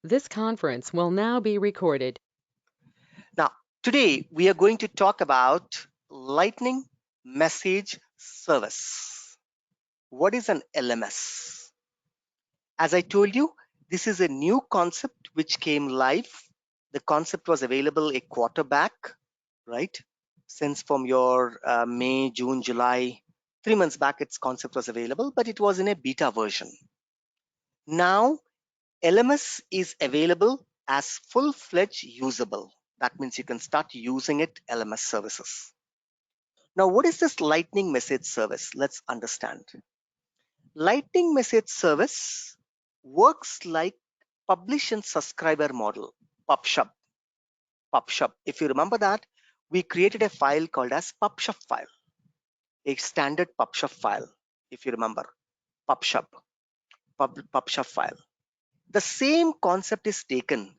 This conference will now be recorded. Now, today we are going to talk about Lightning Message Service. What is an LMS? As I told you, this is a new concept which came live. The concept was available a quarter back, right? Since from your May, June, July, 3 months back, its concept was available, but it was in a beta version. Now, LMS is available as full-fledged usable. That means you can start using it, LMS services. Now, what is this Lightning Message Service? Let's understand. Lightning Message Service works like publish and subscriber model, PubSub. PubSub. If you remember that, we created a file called as PubSub file, a standard PubSub file. If you remember, PubSub, PubSub file. The same concept is taken,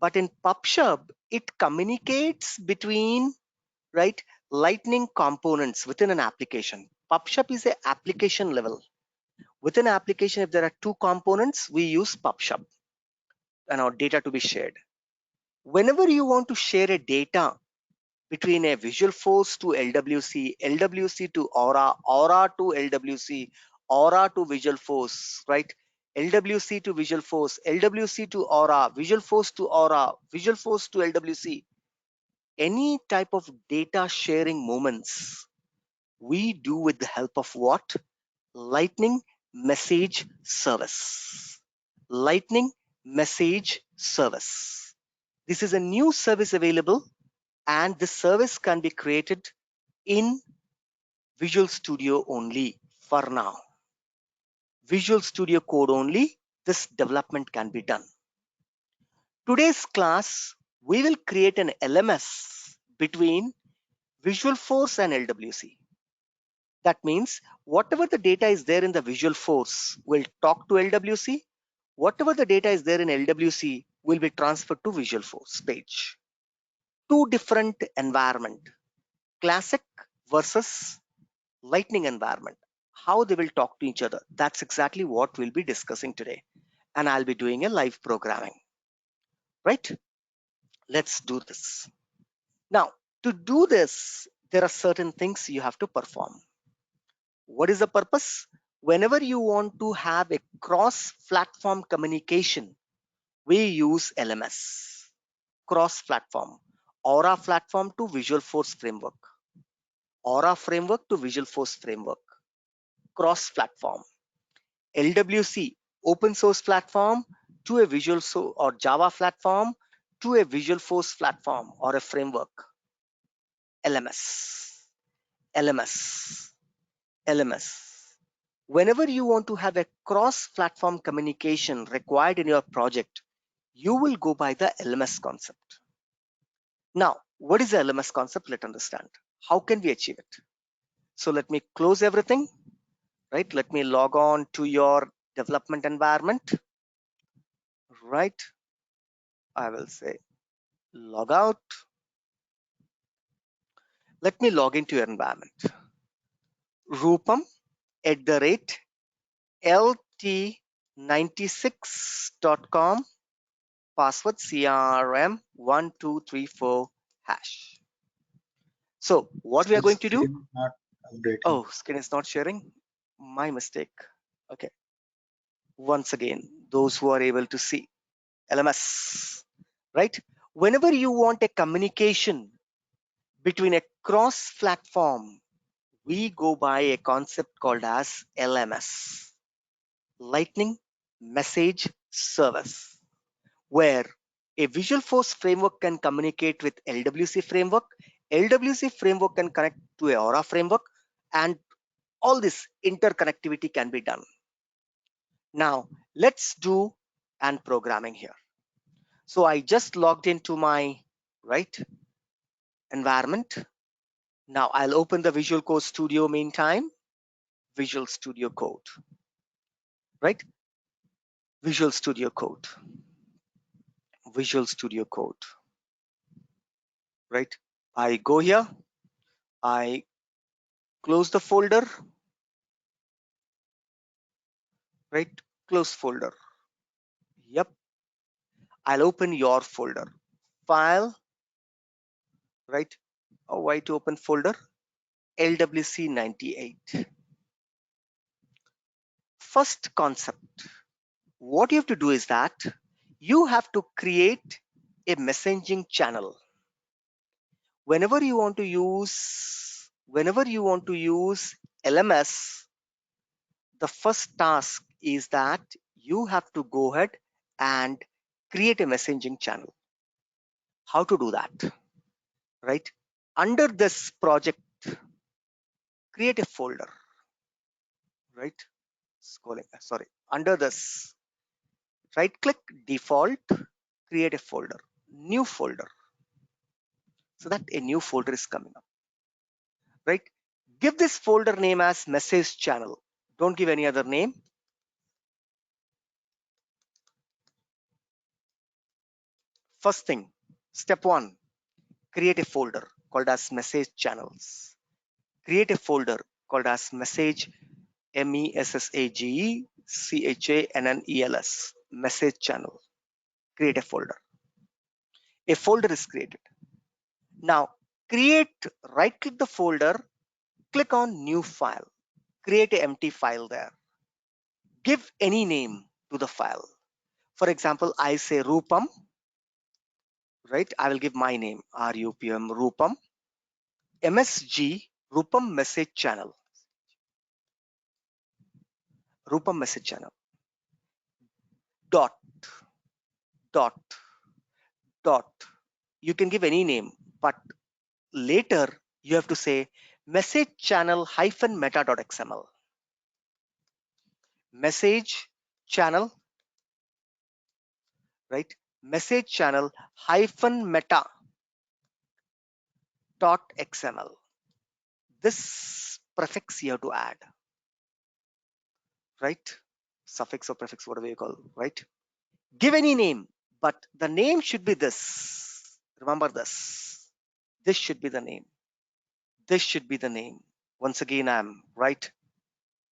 but in PubSub, it communicates between, right, Lightning components within an application. PubSub is an application level. Within an application, if there are two components, we use PubSub and our data to be shared. Whenever you want to share a data between a Visualforce to LWC, LWC to Aura, Aura to LWC, Aura to Visualforce, right? LWC to Visualforce, LWC to Aura, Visualforce to Aura, Visualforce to LWC. Any type of data sharing moments we do with the help of what? Lightning Message Service. Lightning Message Service. This is a new service available, and this service can be created in Visual Studio only for now. Visual Studio Code only, this development can be done. Today's class, we will create an LMS between Visualforce and LWC. That means whatever the data is there in the Visualforce will talk to LWC. Whatever the data is there in LWC will be transferred to Visualforce page. Two different environment, classic versus Lightning environment. How they will talk to each other. That's exactly what we'll be discussing today. And I'll be doing a live programming, right? Let's do this. Now, to do this, there are certain things you have to perform. What is the purpose? Whenever you want to have a cross-platform communication, we use LMS. Cross-platform. Aura platform to Visualforce framework. Aura framework to Visualforce framework. Cross-platform. LWC, open source platform to a Visual or Java platform to a Visualforce platform or a framework. LMS. LMS. LMS. Whenever you want to have a cross-platform communication required in your project, you will go by the LMS concept. Now, what is the LMS concept? Let's understand. How can we achieve it? So let me close everything, right? Let me log on to your development environment, right? I will say log out. Let me log into your environment. Rupam@lt96.com, password CRM1234#. So what we are going to do? Not updating. Oh, screen is not sharing. My mistake. Okay. Once again, those who are able to see LMS, right? Whenever you want a communication between a cross-platform, we go by a concept called as LMS, Lightning Message Service, where a Visualforce framework can communicate with LWC framework, LWC framework can connect to a Aura framework, and all this interconnectivity can be done. Now, let's do an programming here. So I just logged into my environment. Now I'll open the Visual Code Studio meantime. Visual Studio Code, right? Visual Studio Code. Visual Studio Code, right? I go here, I close the folder, right? Close folder. Yep. I'll open your folder. File, right? Oh, why to open folder? LWC 98. First concept. What you have to do is that you have to create a messaging channel. Whenever you want to use LMS, the first task is that you have to go ahead and create a messaging channel. How to do that? Right? Under this project, create a folder. Right? Scrolling. Sorry. Under this, right click default, create a folder, new folder, so that a new folder is coming up. Right? Give this folder name as message channel. Don't give any other name. First thing, step one, create a folder called as message channels. Create a folder called as message, messagechannels, message channel. Create a folder. A folder is created. Now right click the folder, click on new file, create an empty file there. Give any name to the file. For example, I say Rupam, right? I will give my name, RUPM, Rupam, MSG, Rupam message channel, Rupam message channel, dot, dot, dot. You can give any name, but later you have to say message channel hyphen meta.xml. Message channel, right? Message channel hyphen meta dot xml. This prefix you have to add, right? Suffix or prefix, whatever you call, right? Give any name, but the name should be this. Remember this. This should be the name. This should be the name. Once again, I'm right.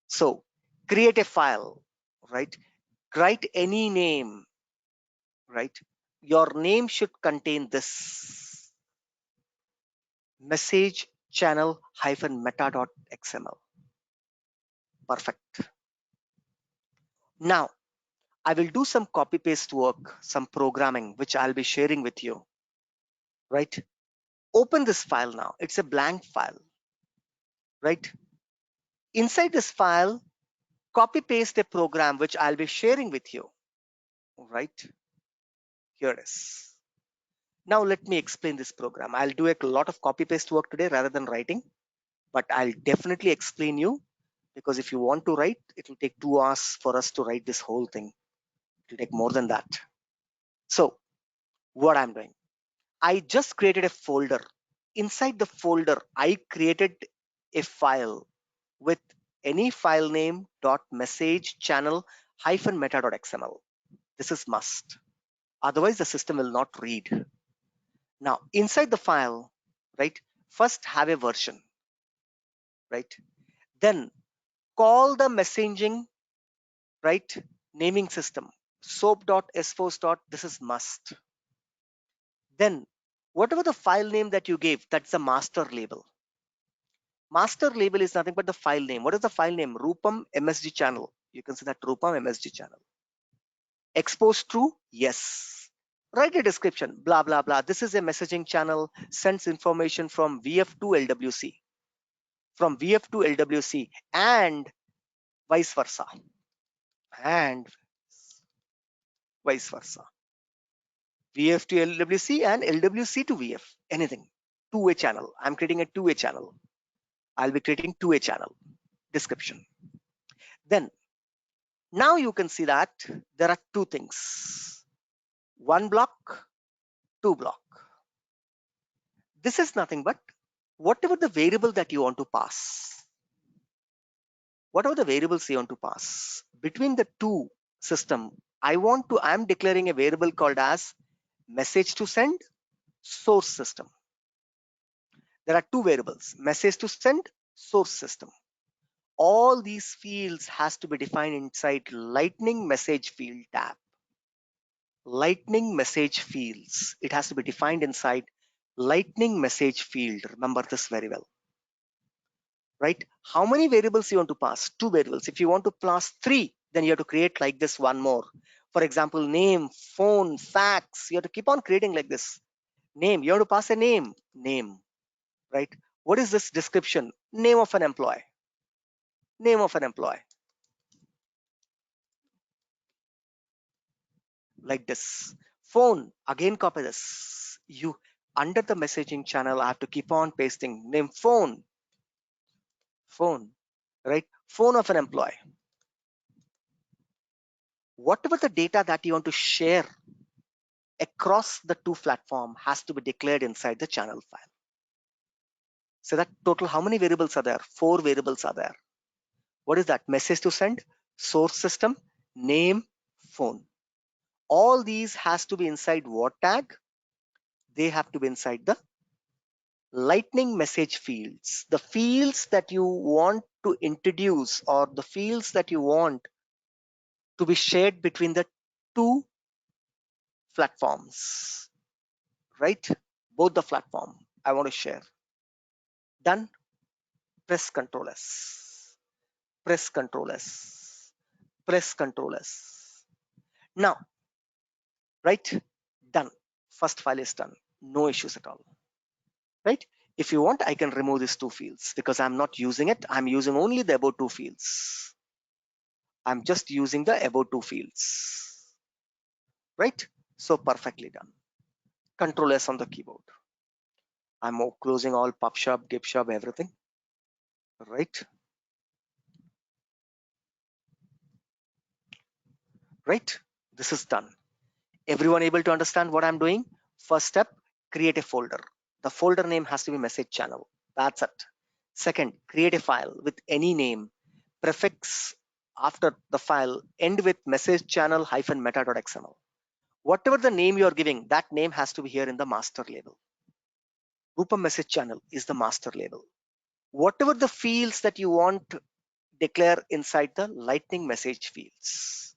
So create a file, right? Write any name, right? Your name should contain this message channel hyphen meta.xml. Perfect. Now I will do some copy paste work, some programming, which I'll be sharing with you, right? Open this file now. It's a blank file, right? Inside this file, copy paste a program which I'll be sharing with you, right? Here it is. Now let me explain this program. I'll do a lot of copy paste work today rather than writing, but I'll definitely explain you, because if you want to write, it will take 2 hours for us to write this whole thing. It will take more than that. So what I'm doing, I just created a folder. Inside the folder, I created a file with any file name dot message channel hyphen meta.xml. This is must. Otherwise, the system will not read. Now, inside the file, right, first have a version, right? Then call the messaging, right, naming system, soap.sforce. This is must. Then whatever the file name that you gave, that's the master label. Master label is nothing but the file name. What is the file name? Rupam MSG channel. You can see that Rupam MSG channel. Expose true? Yes. Write a description, blah, blah, blah. This is a messaging channel, sends information from VF to LWC, from VF to LWC, and vice versa. And vice versa. VF to LWC and LWC to VF. Anything. Two-way channel. I'm creating a two-way channel. I'll be creating two-way channel. Description. Then now you can see that there are two things. One block, two block. This is nothing but whatever the variable that you want to pass. Whatever the variables you want to pass between the two system, I'm declaring a variable called as message to send, source system. There are two variables, message to send, source system. All these fields has to be defined inside Lightning message field tab. lightning message fields. It has to be defined inside lightning message field. Remember this very well, right? How many variables you want to pass? 2 variables. If you want to pass 3, then you have to create like this one more. For example, name, phone, fax. You have to keep on creating like this. Name, you have to pass a name, right? What is this description? Name of an employee, name of an employee, like this. Phone, again copy this. You under the messaging channel, I have to keep on pasting name, phone, right? Phone of an employee. Whatever the data that you want to share across the 2 platform has to be declared inside the channel file. So that total, how many variables are there? 4 variables are there. What is that? Message to send, source system, name, phone. All these has to be inside what tag? They have to be inside the lightning message fields. The fields that you want to introduce, or the fields that you want to be shared between the 2 platforms, right? Both the platform I want to share. Done. Press Ctrl S. Press Ctrl S. Press Ctrl S. Now, right? Done. First file is done. No issues at all, right? If you want, I can remove these 2 fields because I'm not using it. I'm using only the above 2 fields. I'm just using the above 2 fields, right? So perfectly done. Control S on the keyboard. I'm closing all PubSub, GitHub, everything, right? Right? This is done. Everyone able to understand what I'm doing? First step, create a folder. The folder name has to be message channel. That's it. Second, create a file with any name. Prefix after the file, end with message channel -meta.xml. Whatever the name you are giving, that name has to be here in the master label. Rupa message channel is the master label. Whatever the fields that you want to declare inside the lightning message fields.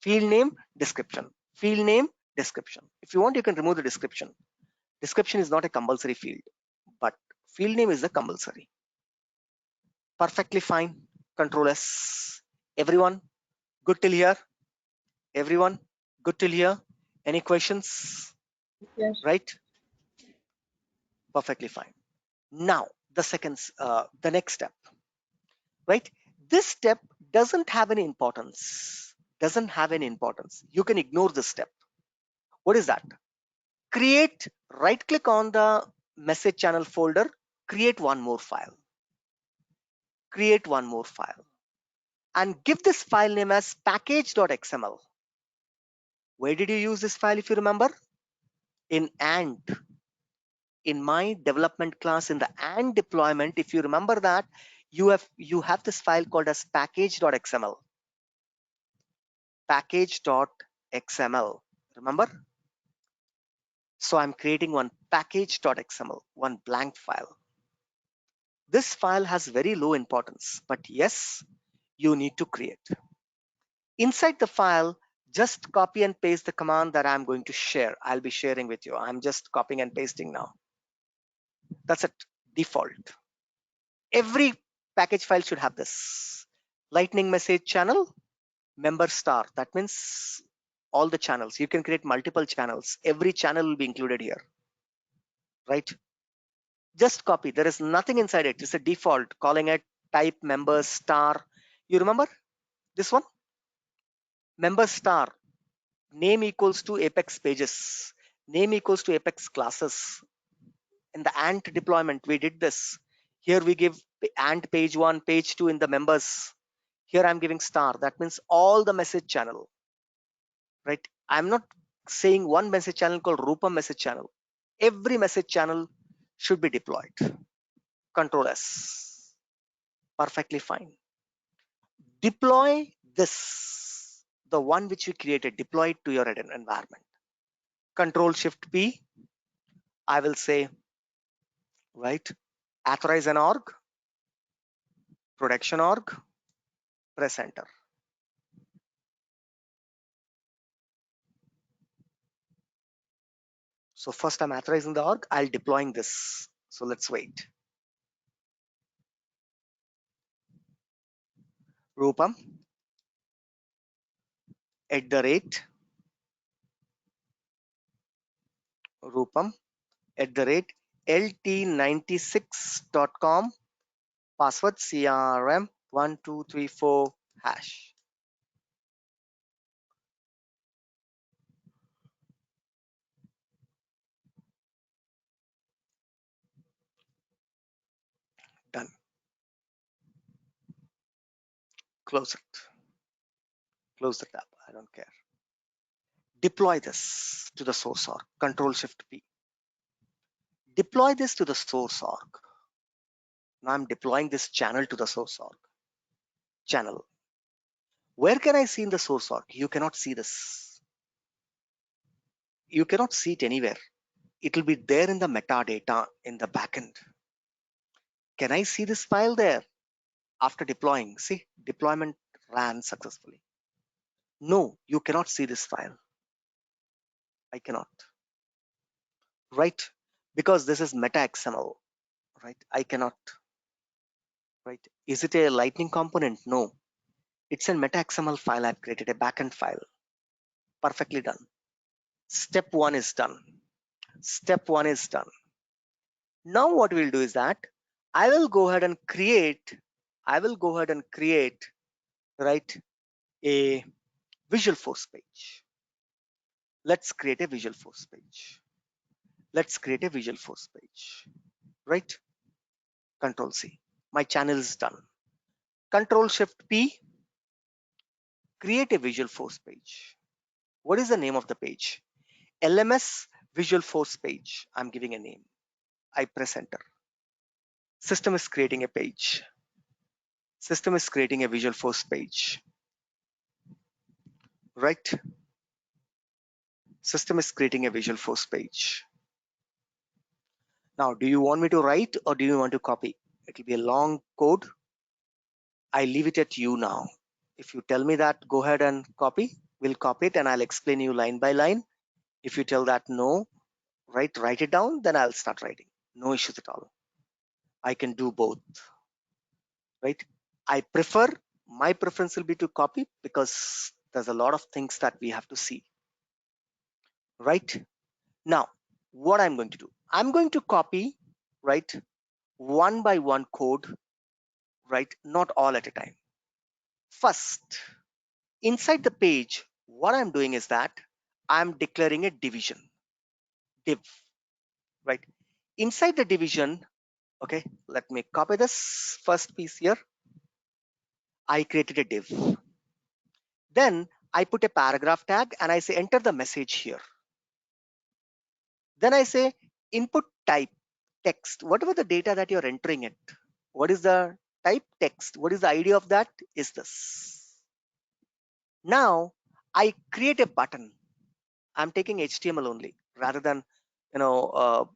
Field name, description. Field name, description. If you want, you can remove the description. Description is not a compulsory field, but field name is the compulsory. Perfectly fine. Control S. Everyone good till here? Everyone good till here? Any questions? Yes. Right? Perfectly fine. Now the next step, right? This step doesn't have any importance. Doesn't have any importance. You can ignore this step. What is that? Create, right click on the message channel folder, create one more file. Create one more file and give this file name as package.xml. Where did you use this file if you remember? In and. In my development class in the and deployment, if you remember that, you have this file called as package.xml. Package.xml. Remember? So I'm creating one package.xml, one blank file. This file has very low importance, but yes, you need to create. Inside the file, just copy and paste the command that I'm going to share. I'll be sharing with you. I'm just copying and pasting now. That's it, default. Every package file should have this. Lightning message channel, member star. That means all the channels. You can create multiple channels. Every channel will be included here, right? Just copy. There is nothing inside it. It's a default. Calling it type member star. You remember this one? Member star. Name equals to Apex pages. Name equals to Apex classes. In the ant deployment, we did this. Here we give ant page 1, page 2 in the members. Here I'm giving star. That means all the message channel, right? I'm not saying one message channel called Rupa message channel. Every message channel should be deployed. Control S. Perfectly fine. Deploy this, the one which we created, deploy it to your environment. Control Shift P. I will say, right? Authorize an org, production org, press enter. So first I'm authorizing the org, I'll deploying this. So let's wait. Rupam at the rate Rupam at the rate lt96.com, password crm1234 hash. Done. Close it. Close the tab. I don't care. Deploy this to the source org. Control Shift P. Deploy this to the source org. Now I'm deploying this channel to the source org. Channel. Where can I see in the source org? You cannot see this. You cannot see it anywhere. It will be there in the metadata in the backend. Can I see this file there after deploying? See, deployment ran successfully. No, you cannot see this file. I cannot. Right? Because this is meta XML. Right? I cannot. Right? Is it a lightning component? No. It's a meta XML file. I've created a backend file. Perfectly done. Step one is done. Step one is done. Now what we'll do is that I will go ahead and create, right, a Visual Force page. Let's create a Visual Force page. Let's create a Visual Force page, right? Control C. My channel is done. Control Shift P, create a Visual Force page. What is the name of the page? LMS Visual Force page. I'm giving a name. I press enter. System is creating a page. System is creating a Visual Force page, right? System is creating a Visual Force page. Now, do you want me to write or do you want to copy? It will be a long code. I leave it at you now. If you tell me that, go ahead and copy, we'll copy it and I'll explain you line by line. If you tell that no, write it down, then I'll start writing. No issues at all. I can do both, right? My preference will be to copy because there's a lot of things that we have to see, right? Now, what I'm going to do, I'm going to copy, right, one by one code, right, not all at a time. First, inside the page, what I'm doing is that I'm declaring a division, div, right? Inside the division, okay, let me copy this first piece here. I created a div. Then I put a paragraph tag and I say enter the message here. Then I say input type text, whatever the data that you're entering it. What is the type? Text. What is the ID of that? Is this. Now I create a button. I'm taking HTML only rather than,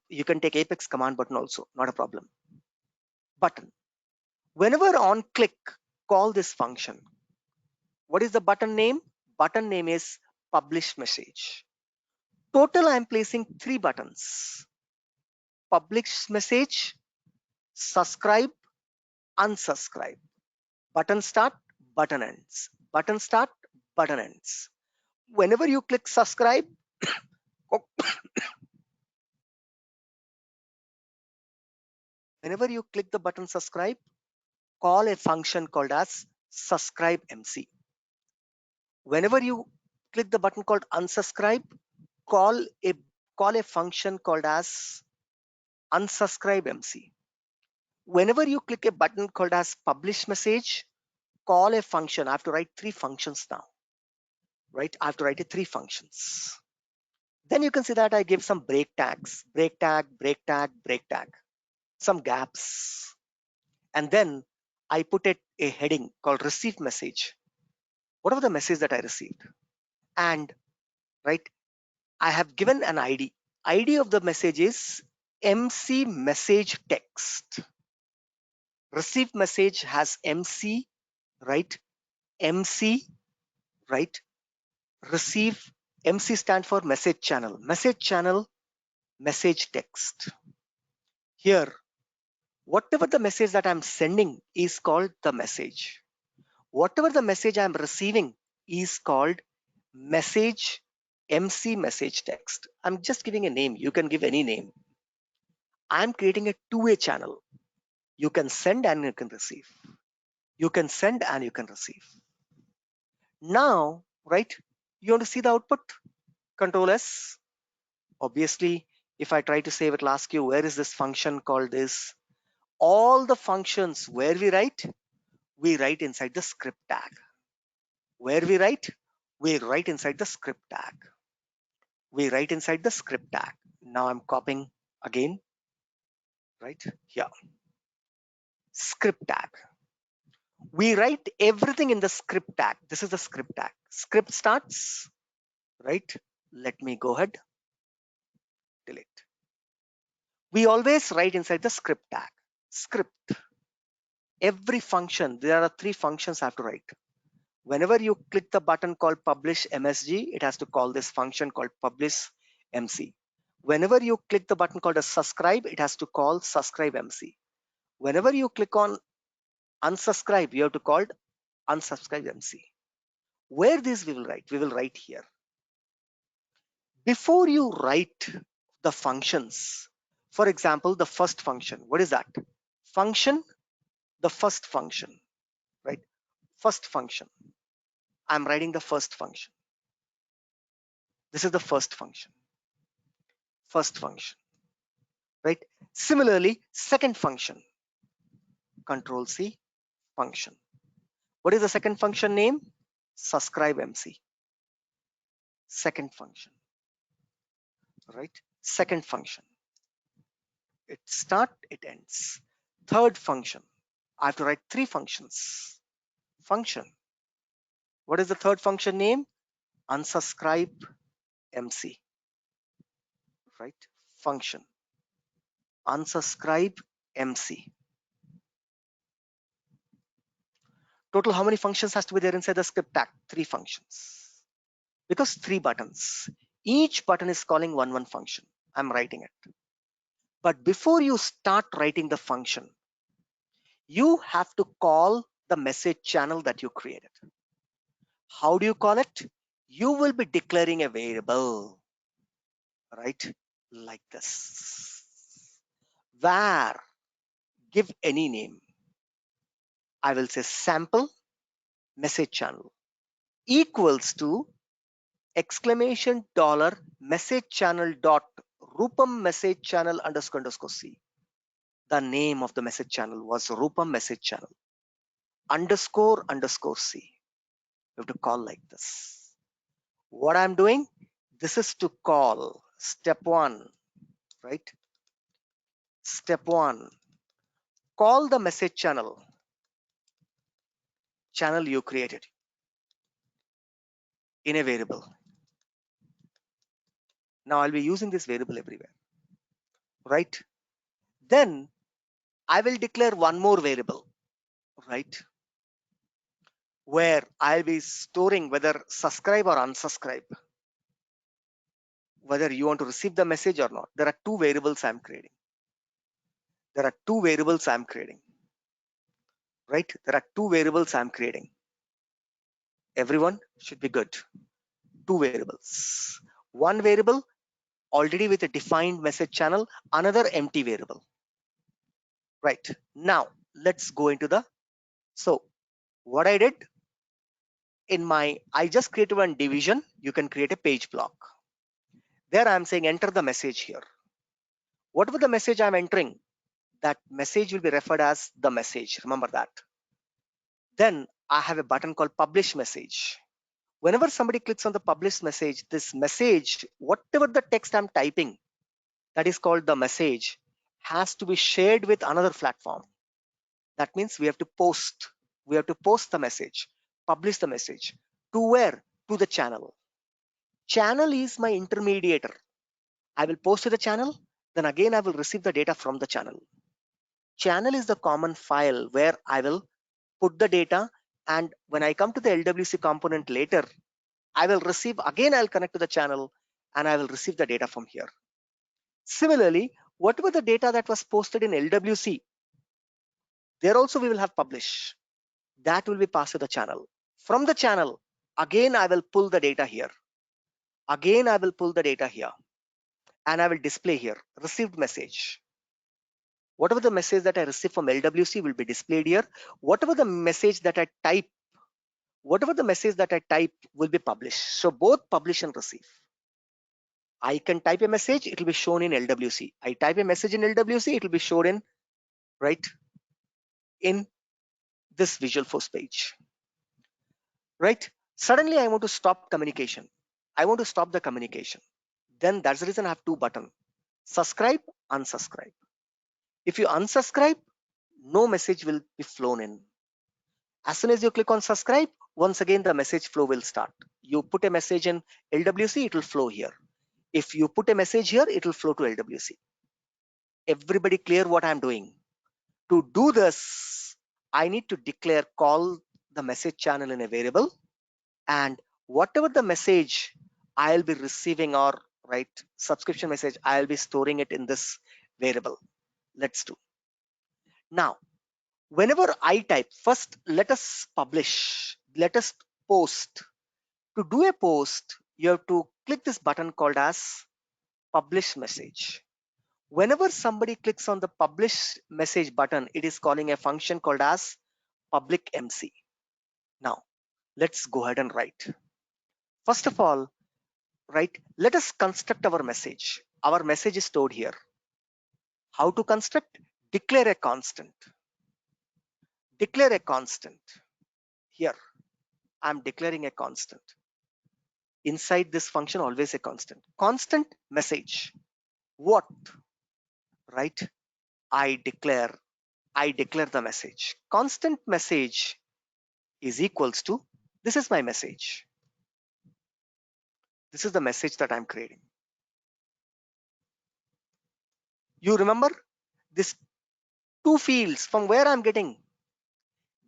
you can take Apex command button also, not a problem. Button. Whenever on click, call this function. What is the button name? Button name is publish message. Total, I'm placing 3 buttons. Publish message, subscribe, unsubscribe. Button start, button ends. Button start, button ends. Whenever you click subscribe, whenever you click the button subscribe, call a function called as subscribe MC. Whenever you click the button called unsubscribe, call a function called as unsubscribe MC. Whenever you click a button called as publish message, call a function. I have to write 3 functions now, right? I have to write 3 functions. Then you can see that I give some break tags, break tag, break tag, break tag, some gaps. And then I put a heading called receive message. What are the message that I received? And right, I have given an ID. ID of the message is MC message text. Receive message has MC, right? MC, right? Receive, MC stand for message channel. Message channel message text. Here, whatever the message that I'm sending is called the message. Whatever the message I'm receiving is called message, MC message text. I'm just giving a name. You can give any name. I'm creating a two-way channel. You can send and you can receive. You can send and you can receive. Now, right, you want to see the output? Control S. Obviously, if I try to save, it will ask you, where is this function called this? All the functions where we write inside the script tag. Where we write inside the script tag. We write inside the script tag. Now I'm copying again, right here. Script tag. We write everything in the script tag. This is the script tag. Script starts, right? Let me go ahead, delete. We always write inside the script tag. Script. Every function, there are 3 functions I have to write. Whenever you click the button called publish MSG, it has to call this function called publish MC. Whenever you click the button called a subscribe, it has to call subscribe MC. Whenever you click on unsubscribe, you have to call unsubscribe MC. Where this we will write? We will write here. Before you write the functions, for example, the first function, what is that? Function, the first function, right? First function. I'm writing the first function. This is the first function. First function, right? Similarly, second function. Control C, function. What is the second function name? Subscribe MC. Second function, right? Second function. It start, it ends. Third function. I have to write 3 functions. Function. What is the third function name? Unsubscribe MC, right? Function. Unsubscribe MC. Total, how many functions has to be there inside the script tag? 3 functions. Because 3 buttons. Each button is calling one function. I'm writing it. But before you start writing the function, you have to call the message channel that you created. How do you call it? You will be declaring a variable, right? Like this. Where, give any name. I will say sample message channel equals to exclamation dollar message channel dot Rupam message channel underscore C. The name of the message channel was Rupam message channel underscore C. You have to call like this. What I'm doing, this is to call step 1, right? Step 1, call the message channel you created in a variable. Now I'll be using this variable everywhere, right? Then I will declare one more variable, right? Where I'll be storing whether subscribe or unsubscribe, whether you want to receive the message or not. There are 2 variables I'm creating. There are 2 variables I'm creating, right? There are 2 variables I'm creating. Everyone should be good. 2 variables. One variable already with a defined message channel, another empty variable. Right. Now let's go into the, so what I did in I just created one division. You can create a page block. There I'm saying enter the message here. Whatever the message I'm entering, that message will be referred as the message. Remember that. Then I have a button called publish message. Whenever somebody clicks on the publish message, this message, whatever the text I'm typing, that is called the message, has to be shared with another platform. That means we have to post. We have to post the message, publish the message. To where? To the channel. Channel is my intermediator. I will post to the channel, then again I will receive the data from the channel. Channel is the common file where I will put the data, and when I come to the LWC component later, I will receive, again I'll connect to the channel and I will receive the data from here. Similarly, whatever the data that was posted in LWC, there also we will have publish. That will be passed to the channel. From the channel, again I will pull the data here. Again I will pull the data here. And I will display here, received message. Whatever the message that I receive from LWC will be displayed here. Whatever the message that I type, will be published. So both publish and receive. I can type a message, it will be shown in LWC. I type a message in LWC, it will be shown in, right, in this Visual Force page, right? Suddenly I want to stop communication. I want to stop the communication. Then that's the reason I have two buttons, subscribe, unsubscribe. If you unsubscribe, no message will be flown in. As soon as you click on subscribe, once again the message flow will start. You put a message in LWC, it will flow here. If you put a message here, it will flow to LWC. Everybody clear what I'm doing? To do this, I need to declare call the message channel in a variable, and whatever the message I'll be receiving, or right, subscription message, I'll be storing it in this variable. Let's do. Now, whenever I type, first let us publish, let us post. To do a post, you have to click this button called as publish message. Whenever somebody clicks on the publish message button, it is calling a function called as public MC. Now, let's go ahead and write. First of all, right, let us construct our message. Our message is stored here. How to construct? Declare a constant. Declare a constant. Here, I'm declaring a constant. Inside this function, always a constant. Constant message. What? Right? I declare the message. Constant message is equals to, this is my message. This is the message that I'm creating. You remember this two fields from where I'm getting?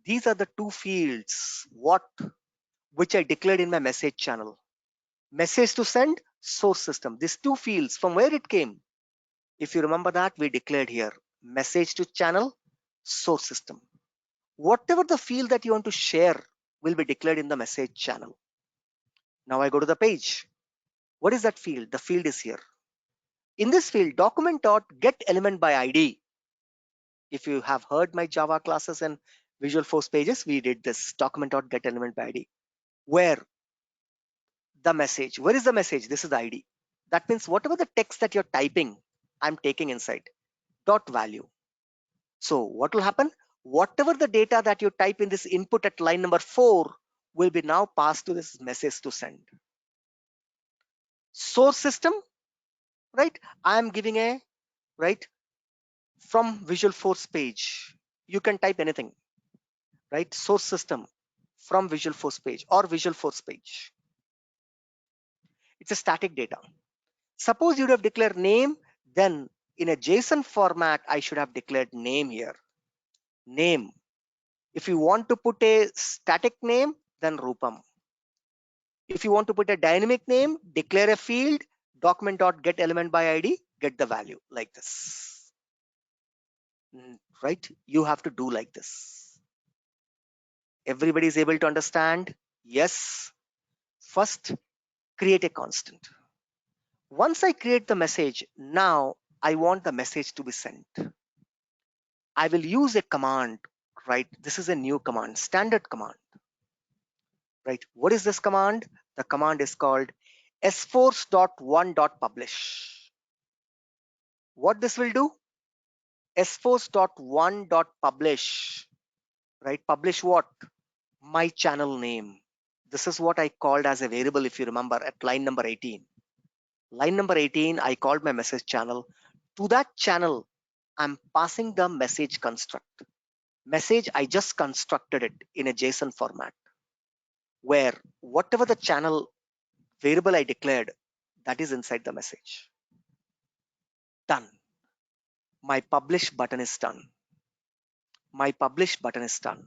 These are the two fields, what? Which I declared in my message channel. Message to send, source system. These two fields, from where it came? If you remember that, we declared here, message to channel, source system. Whatever the field that you want to share will be declared in the message channel. Now I go to the page. What is that field? The field is here. In this field, document.getElementById. If you have heard my Java classes and Visual Force pages, we did this document.getElementById. Where the message, where is the message? This is the ID. That means whatever the text that you're typing, I'm taking inside dot value. So what will happen? Whatever the data that you type in this input at line number 4 will be now passed to this message to send. Source system, right? I am giving a, right, from Visual Force page. You can type anything, right? Source system from Visual Force page or Visual Force page. It's a static data. Suppose you would have declared name, then in a JSON format, I should have declared name here. Name. If you want to put a static name, then Rupam. If you want to put a dynamic name, declare a field, document.getElementById, get the value like this. Right? You have to do like this. Everybody is able to understand? Yes. First, create a constant. Once I create the message, now I want the message to be sent. I will use a command, right? This is a new command, standard command, right? What is this command? The command is called sforce.1.publish. What this will do? sforce.1.publish, right? Publish what? My channel name. This is what I called as a variable, if you remember, at line number 18. Line number 18, I called my message channel. To that channel, I'm passing the message construct. Message, I just constructed it in a JSON format, where whatever the channel variable I declared, that is inside the message. Done. My publish button is done. My publish button is done.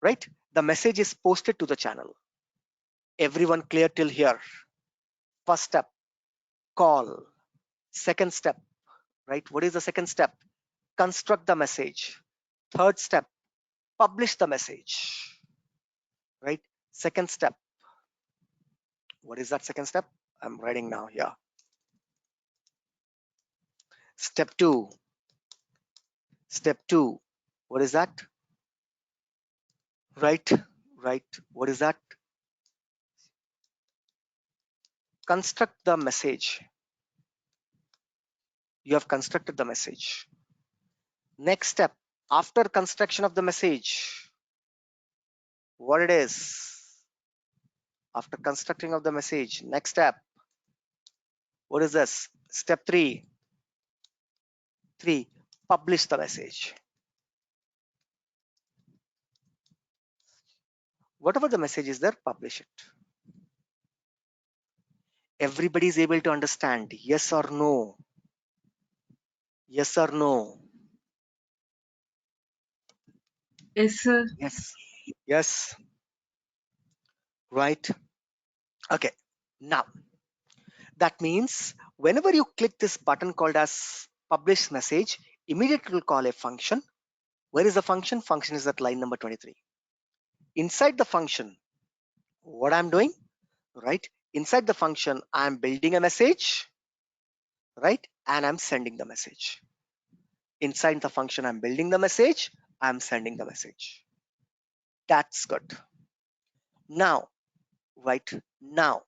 Right? The message is posted to the channel. Everyone clear till here? First step, call. Second step, right? What is the second step? Construct the message. Third step, publish the message, right? Second step, what is that second step? I'm writing now. Yeah. Step two. Step two. What is that? Right. Right. What is that? Construct the message. You have constructed the message. Next step, after construction of the message, what it is? After constructing of the message, next step, what is this? Step three. Publish the message. Whatever the message is there, publish it. Everybody is able to understand, yes or no? Yes or no? Yes, sir. Yes. Yes. Right. Okay. Now, that means whenever you click this button called as publish message, immediately it will call a function. Where is the function? Function is at line number 23. Inside the function, what I'm doing, right? Inside the function, I'm building a message, right? And I'm sending the message. Inside the function, I'm building the message, I'm sending the message. That's good. Now, right now,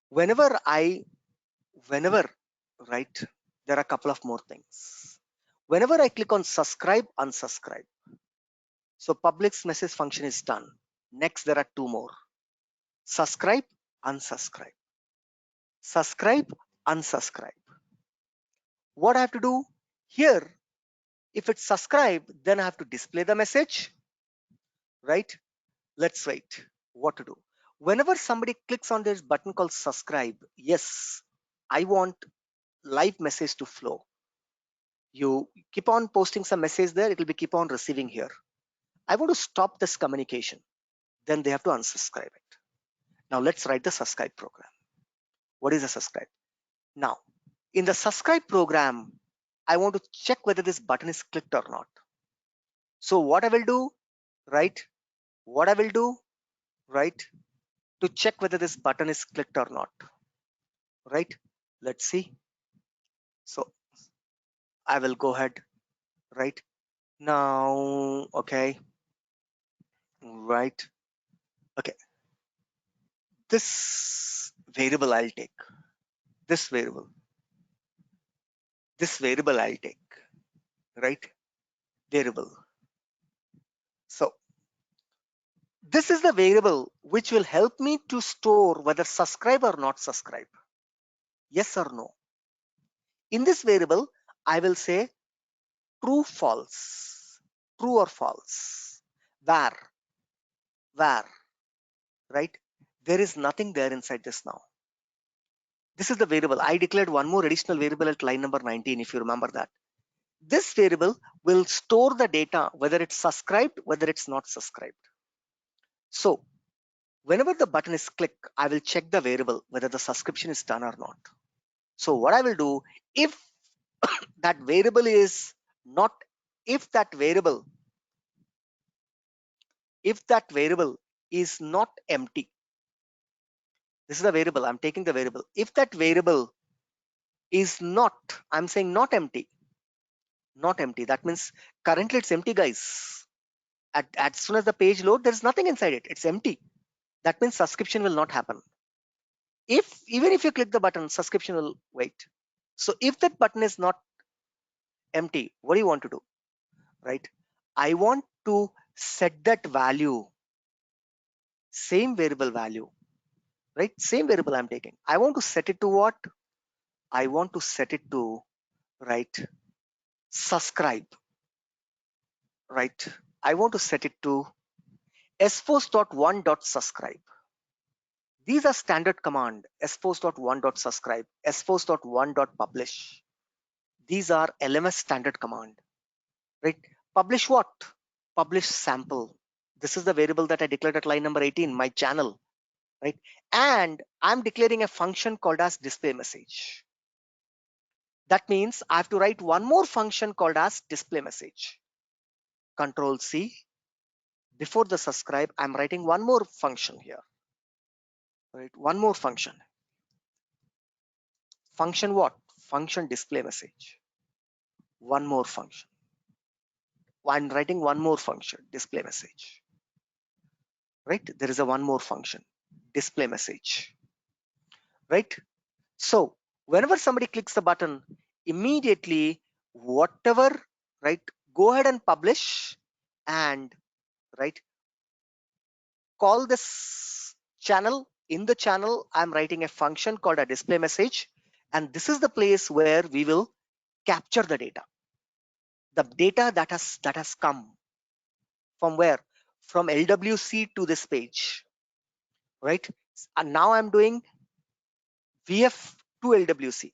whenever, right, there are a couple of more things. Whenever I click on subscribe, unsubscribe. So public message function is done. Next, there are two more. Subscribe, unsubscribe. Subscribe, unsubscribe. What I have to do here, if it's subscribe, then I have to display the message, right? Let's wait. What to do? Whenever somebody clicks on this button called subscribe, yes, I want live message to flow. You keep on posting some message there, it will be keep on receiving here. I want to stop this communication. Then they have to unsubscribe it. Now let's write the subscribe program. What is a subscribe? Now, in the subscribe program, I want to check whether this button is clicked or not. So what I will do, right? What I will do, right? To check whether this button is clicked or not, right? Let's see. So I will go ahead, right? Now, okay, right? Okay, this variable I'll take. This variable I'll take, right? Variable. So this is the variable which will help me to store whether subscribe or not subscribe. Yes or no. In this variable, I will say true, false, true or false. Where, right? There is nothing there inside this now. This is the variable. I declared one more additional variable at line number 19, if you remember that. This variable will store the data, whether it's subscribed, whether it's not subscribed. So whenever the button is clicked, I will check the variable, whether the subscription is done or not. So what I will do, if that variable is not, if that variable is not empty, this is the variable, I'm taking the variable. If that variable is not, I'm saying not empty, that means currently it's empty, guys. As soon as the page load, there's nothing inside it, it's empty. That means subscription will not happen. Even if you click the button, subscription will wait. So if that button is not empty, what do you want to do, right? I want to set that value, same variable value, right? Same variable I'm taking. I want to set it to what? I want to set it to, right, subscribe, right? I want to set it to spost.1.subscribe. These are standard command, spost.1.subscribe, spost.1.publish. These are LMS standard command, right? Publish what? Publish sample. This is the variable that I declared at line number 18, my channel, right? And I'm declaring a function called as display message. That means I have to write one more function called as display message. Control C. Before the subscribe, I'm writing one more function here. Right, one more function. Function what? Function display message. One more function. I'm writing one more function, display message. Right? There is a one more function, display message. Right? So whenever somebody clicks the button, immediately whatever, right, go ahead and publish and right, call this channel. In the channel, I'm writing a function called a display message. And this is the place where we will capture the data that has come from where, from LWC to this page, right? And now I'm doing VF to LWC.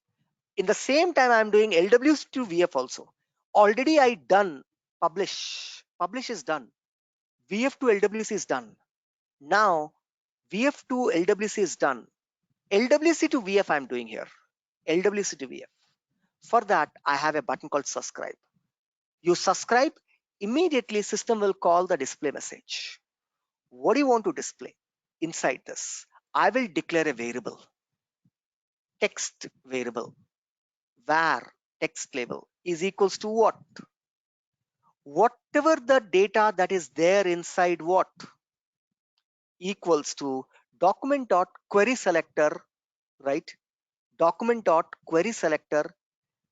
In the same time, I'm doing LWC to VF also. Already I done publish is done, VF to LWC is done. Now VF to LWC is done, LWC to VF I'm doing here, LWC to VF. For that, I have a button called subscribe. You subscribe, immediately system will call the display message. What do you want to display inside this? I will declare a variable, text variable, var text label is equals to what? Whatever the data that is there inside what? Equals to document dot query selector, right? Document dot query selector,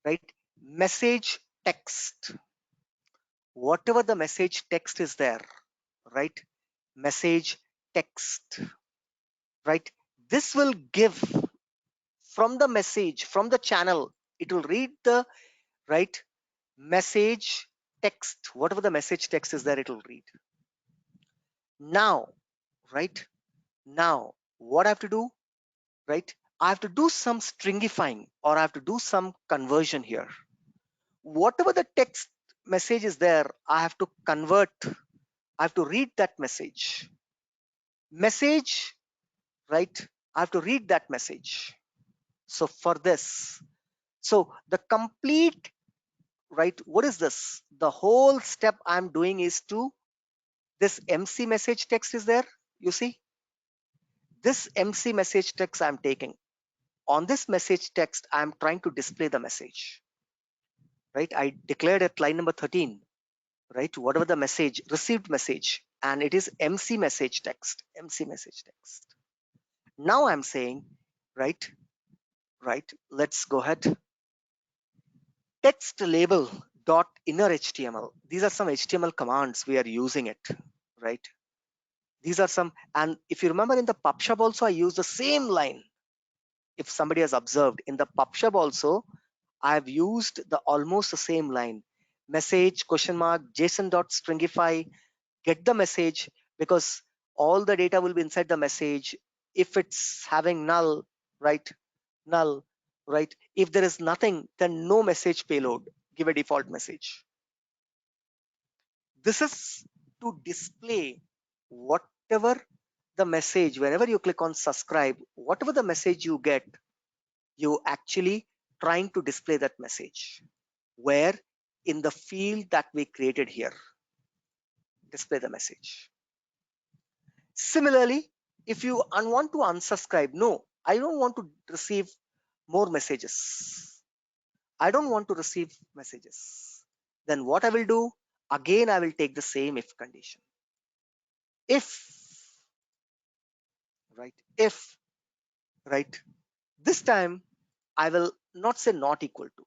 right? Message text. Whatever the message text is there, right? Message text, right? This will give from the message, from the channel, it will read the right message text. Whatever the message text is there, it will read. Now, right? Now, what I have to do, right? I have to do some stringifying, or I have to do some conversion here. Whatever the text message is there, I have to convert, I have to read that message. Message, right? I have to read that message. So for this, so the complete, right, what is this? The whole step I'm doing is to, this MC message text is there, you see? This MC message text I'm taking. On this message text, I'm trying to display the message, right? I declared at line number 13, right? Whatever the message, received message, and it is MC message text, MC message text. Now I'm saying, right, let's go ahead. Text label dot inner HTML. These are some HTML commands we are using it, right? These are some, and if you remember in the PubSub also, I use the same line. If somebody has observed in the PubSub also, I have used the almost the same line. Message question mark JSON dot stringify, get the message, because all the data will be inside the message. If it's having null, right? Null, right? If there is nothing, then no message payload, give a default message. This is to display whatever the message, whenever you click on subscribe, whatever the message you get, you actually trying to display that message. Where? In the field that we created here, display the message. Similarly, if you want to unsubscribe, no, I don't want to receive more messages. I don't want to receive messages. Then what I will do? Again, I will take the same if condition. If, right, if, right, this time I will not say not equal to.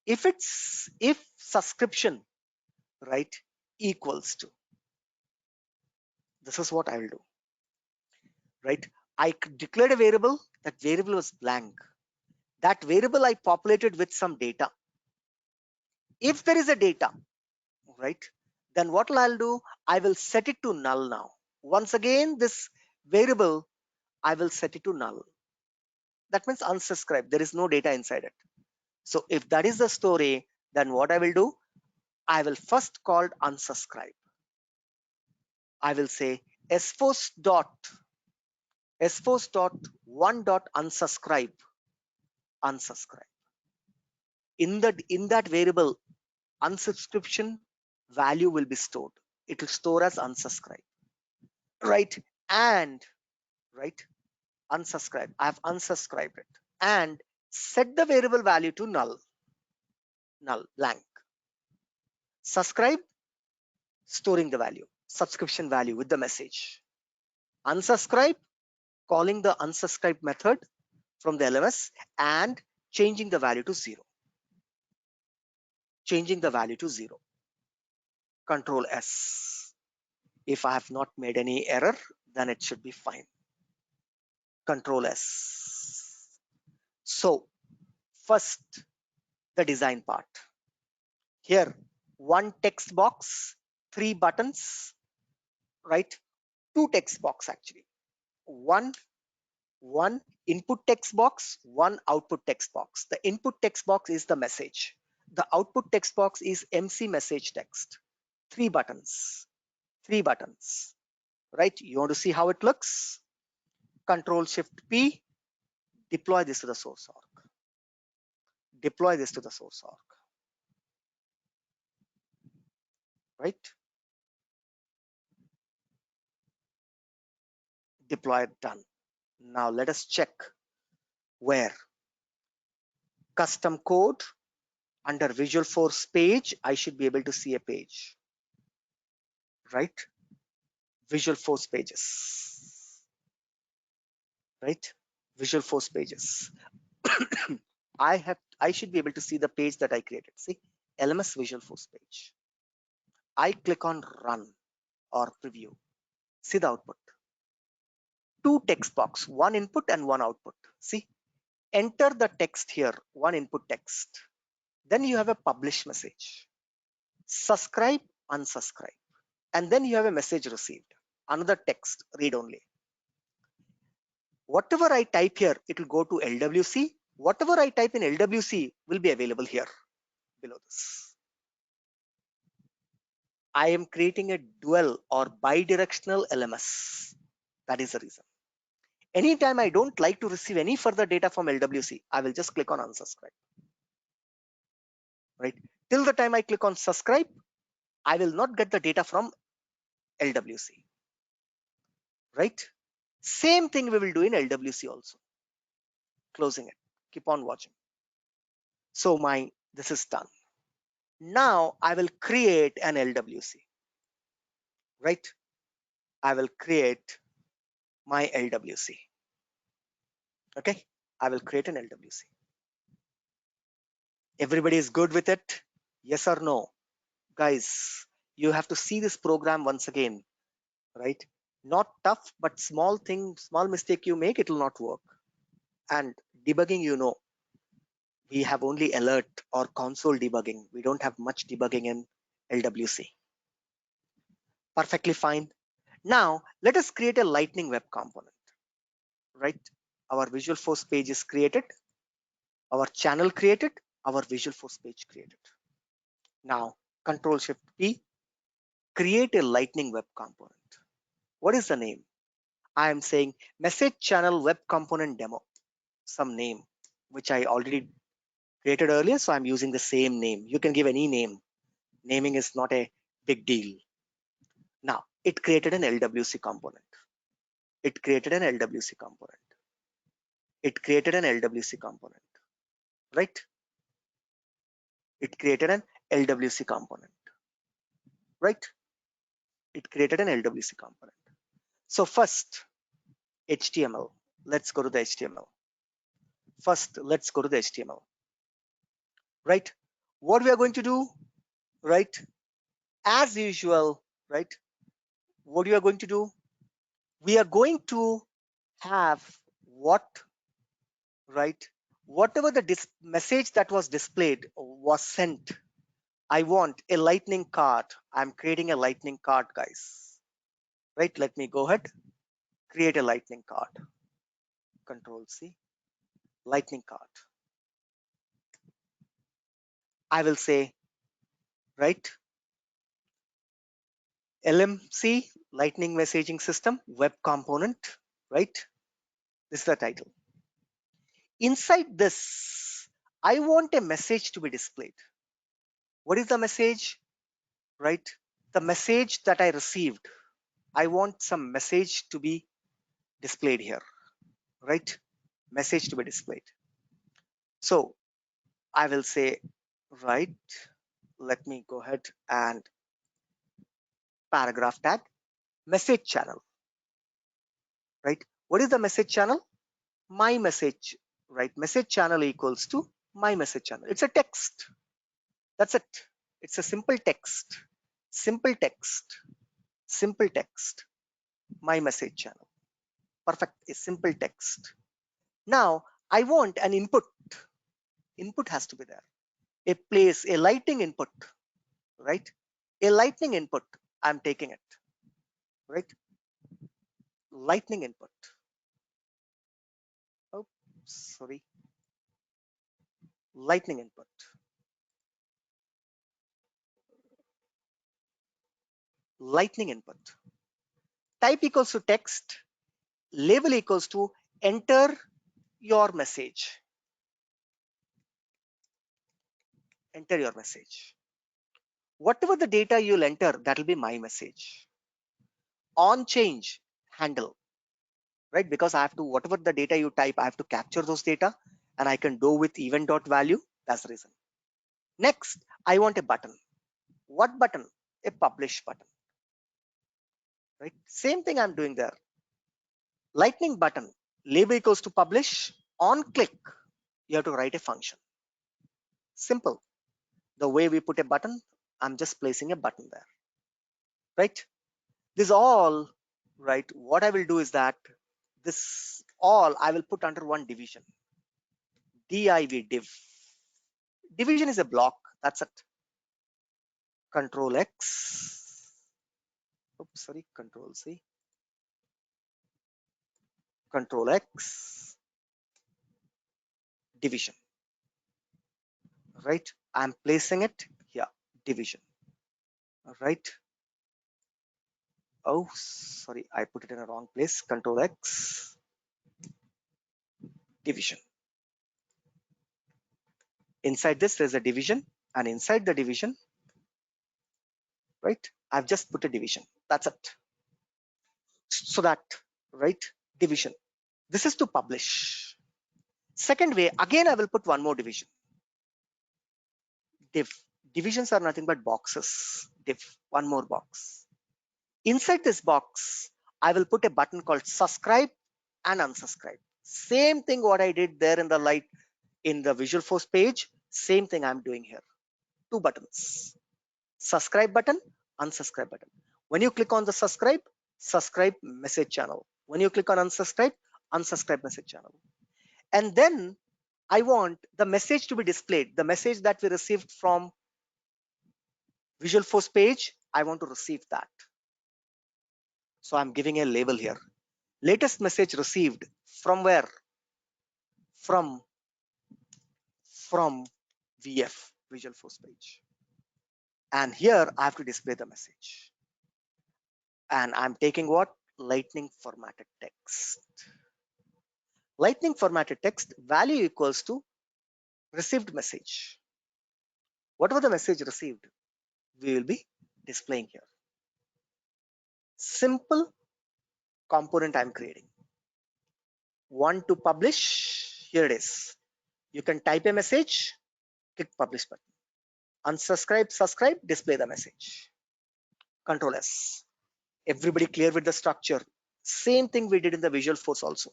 If subscription, right, equals to, this is what I will do, right? I declared a variable, that variable was blank. That variable I populated with some data. If there is a data, right, then what I'll do, I will set it to null now. Once again, this variable, I will set it to null. That means unsubscribe, there is no data inside it. So if that is the story, then what I will do, I will first call unsubscribe. I will say sforce dot one dot unsubscribe, unsubscribe. In that variable, unsubscription value will be stored. It will store as unsubscribe, right? And right, unsubscribe. I have unsubscribed it and set the variable value to null, blank. Subscribe, storing the value, subscription value with the message. Unsubscribe, calling the unsubscribe method from the LMS and changing the value to 0. Changing the value to 0. Control S. If I have not made any error, then it should be fine. Control S. So first, the design part. Here, one text box, 3 buttons, right? 2 text box actually. One input text box, 1 output text box. The input text box is the message. The output text box is MC message text. 3 buttons. 3 buttons. Right? You want to see how it looks? Control Shift P. Deploy this to the source org. Deploy this to the source org. Right? Deploy it, done. Now let us check where. Custom code. Under Visual Force page, I should be able to see a page. Right? Visual Force pages. Right? Visual Force pages. I should be able to see the page that I created. See, LMS Visual Force page. I click on run or preview. See the output. 2 text box, 1 input and 1 output. See, enter the text here, 1 input text. Then you have a publish message. Subscribe, unsubscribe. And then you have a message received. Another text, read only. Whatever I type here, it will go to LWC. Whatever I type in LWC will be available here below this. I am creating a dual or bidirectional LMS. That is the reason. Anytime I don't like to receive any further data from LWC, I will just click on unsubscribe. Right? Till the time I click on subscribe, I will not get the data from LWC. Right? Same thing we will do in LWC also. Closing it. Keep on watching. So this is done. Now I will create an LWC. Right? I will create my LWC. Okay? I will create an LWC. Everybody is good with it? Yes or no? Guys, you have to see this program once again, right? Not tough, but small mistake you make, it will not work. And debugging, we have only alert or console debugging. We don't have much debugging in LWC. Perfectly fine. Now, let us create a Lightning Web Component, right? Our Visual Force page is created, our channel created, our Visual Force page created. Now, Control Shift P, create a Lightning Web Component. What is the name? I am saying Message Channel Web Component Demo, some name, which I already created earlier, so I'm using the same name. You can give any name. Naming is not a big deal. Now, it created an LWC component. It created an LWC component. It created an LWC component, right? It created an LWC component, right? It created an LWC component. So first, HTML. Let's go to the HTML. First, let's go to the HTML, right? What we are going to do, right? As usual, right? What you are going to do? We are going to have what, right? Whatever the message that was displayed was sent. I want a lightning card. I'm creating a lightning card, guys. Right? Let me go ahead. Create a lightning card. Control C. Lightning card. I will say, right? LMC, Lightning Messaging System, Web Component, right? This is the title. Inside this, I want a message to be displayed. What is the message? Right? The message that I received. I want some message to be displayed here. Right? Message to be displayed. So I will say, right, let me go ahead and paragraph tag, message channel. Right? What is the message channel? My message, right? Message channel equals to my message channel. It's a text. That's it. It's a simple text. Simple text. Simple text. My message channel. Perfect. A simple text. Now I want an input. Input has to be there. A place, a lighting input, right? A lightning input. I'm taking it, right? Lightning input. Oh, sorry. Lightning input. Lightning input. Type equals to text. Label equals to enter your message. Enter your message. Whatever the data you'll enter, that will be my message. On change, handle, right? Because I have to, whatever the data you type, I have to capture those data and I can do with event.value. That's the reason. Next, I want a button. What button? A publish button, right? Same thing I'm doing there. Lightning button, label equals to publish. On click, you have to write a function. Simple. The way we put a button, I'm just placing a button there, right? This all, right? What I will do is that this all I will put under one division. div div. Division is a block. That's it. Control X. Oops, sorry. Control C. Control X. Division. Right. I'm placing it here. Division. Right. Oh, sorry. I put it in a wrong place. Control X. Division. Inside this, there's a division, and inside the division, right? I've just put a division. That's it. So that, right? Division. This is to publish. Second way, again, I will put one more division. Div. Divisions are nothing but boxes. Div. One more box. Inside this box, I will put a button called subscribe and unsubscribe. Same thing what I did there in the light in the Visualforce page. Same thing I'm doing here. Two buttons. Subscribe button, unsubscribe button. When you click on the subscribe, subscribe message channel. When you click on unsubscribe, unsubscribe message channel. And then I want the message to be displayed. The message that we received from Visualforce page, I want to receive that. So I'm giving a label here. Latest message received from where? From VF, Visualforce page. And here I have to display the message. And I'm taking what? Lightning formatted text. Lightning formatted text value equals to received message. Whatever the message received, we will be displaying here. Simple component I'm creating. One to publish, here it is. You can type a message, click publish button. Unsubscribe, subscribe, display the message. Control S. Everybody clear with the structure? Same thing we did in the Visualforce also.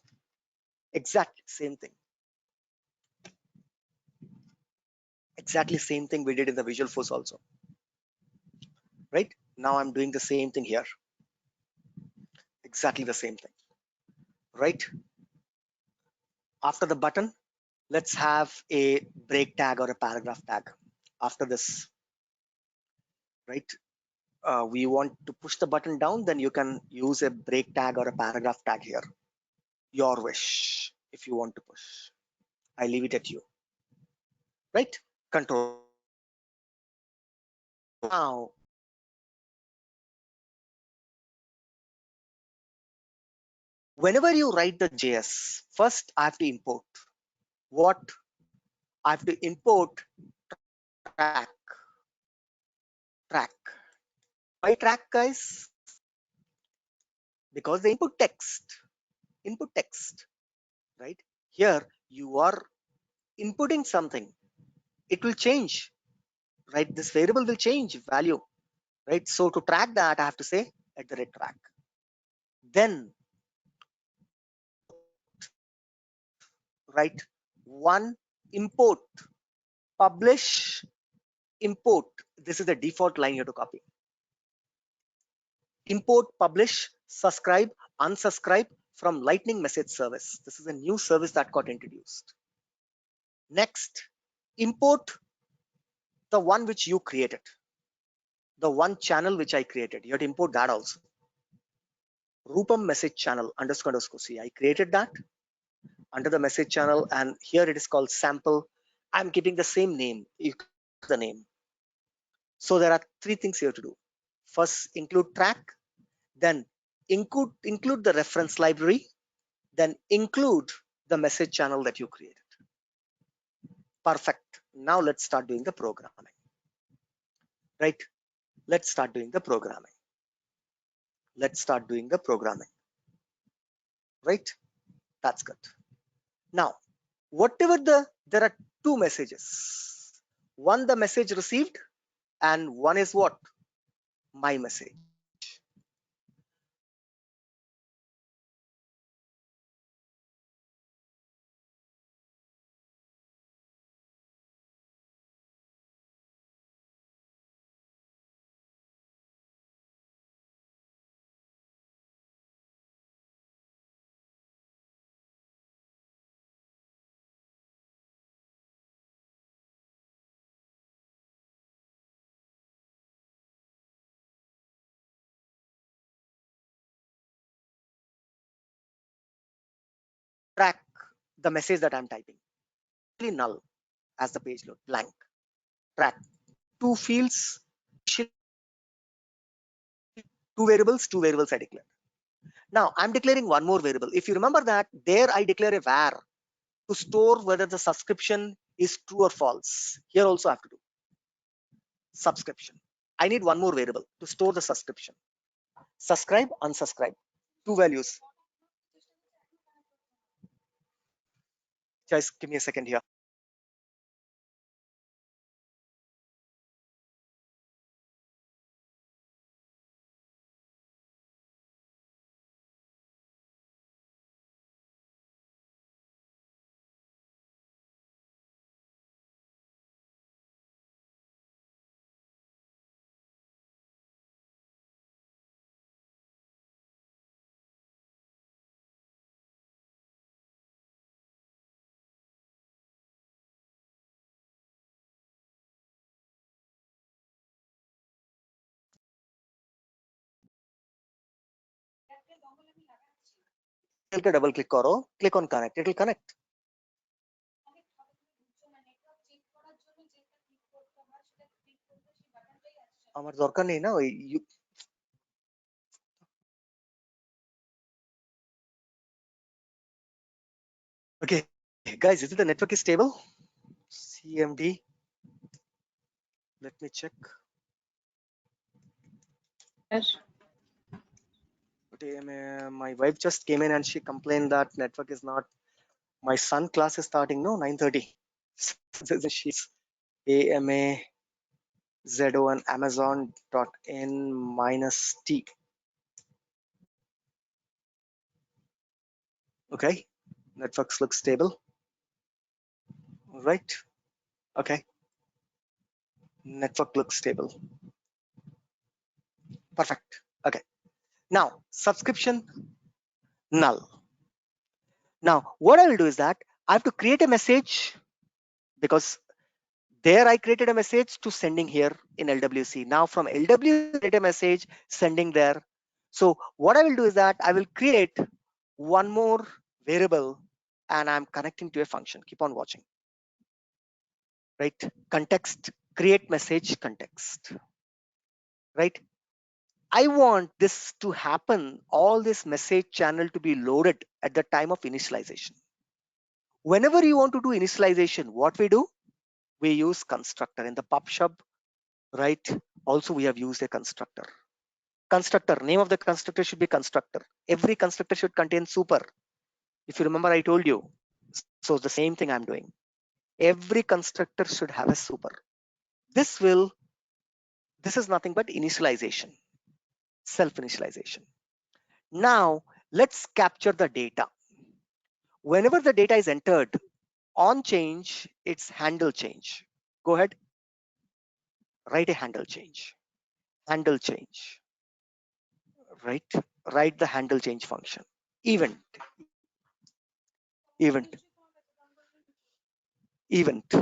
Exactly same thing. Exactly same thing we did in the Visualforce also. Right? Now I'm doing the same thing here. Exactly the same thing. Right? After the button, let's have a break tag or a paragraph tag. After this, right? We want to push the button down, then you can use a break tag or a paragraph tag here. Your wish, if you want to push. I leave it at you. Right? Control. Now, whenever you write the JS, first I have to import what? I have to import track. Why track, guys? Because the input text, right? Here you are inputting something. It will change, right? This variable will change value, right? So to track that, I have to say @track. Then, right? One import, publish, import. This is the default line you have to copy. Import, publish, subscribe, unsubscribe from Lightning Message Service. This is a new service that got introduced. Next, import the one which you created, the one channel which I created. You have to import that also. Rupam message channel __ C. I created that under the message channel, and here it is called sample. I'm keeping the same name. You the name. So there are three things you have to do. First, include track, then include the reference library, then include the message channel that you created. Perfect. Now let's start doing the programming. Right? Let's start doing the programming. Right? That's good. Now, there are two messages. One, the message received, and one is what? My message. Track the message that I'm typing. Null as the page load, blank. Track. Two fields, two variables I declare. Now I'm declaring one more variable. If you remember that, there I declare a var to store whether the subscription is true or false. Here also I have to do subscription. I need one more variable to store the subscription. Subscribe, unsubscribe. Two values. Guys, give me a second here. Double click करो, click on connect, it will connect. আমার দরকার নেই না ওই Okay, guys, is it the network is stable? CMD. Let me check. Yes. Okay, my wife just came in and she complained that network is not. My son class is starting, no, 9:30. She's AMA ZO and Amazon.in -T. Okay, networks look stable. Right. Okay. Network looks stable. Perfect. Okay. Now, subscription null. Now, what I will do is that I have to create a message, because there I created a message to sending here in LWC. Now from LWC, create a message sending there. So what I will do is that I will create one more variable and I'm connecting to a function. Keep on watching. Right? Context, create message context. Right? I want this to happen, all this message channel to be loaded at the time of initialization. Whenever you want to do initialization, what we do? We use constructor. In the PubSub, right? Also, we have used a constructor. Constructor, name of the constructor should be constructor. Every constructor should contain super. If you remember, I told you. So the same thing I'm doing. Every constructor should have a super. This is nothing but initialization, self-initialization. Now, let's capture the data. Whenever the data is entered, on change, it's handle change. Go ahead, write a handle change. Handle change, right? Write the handle change function. Event, event, event.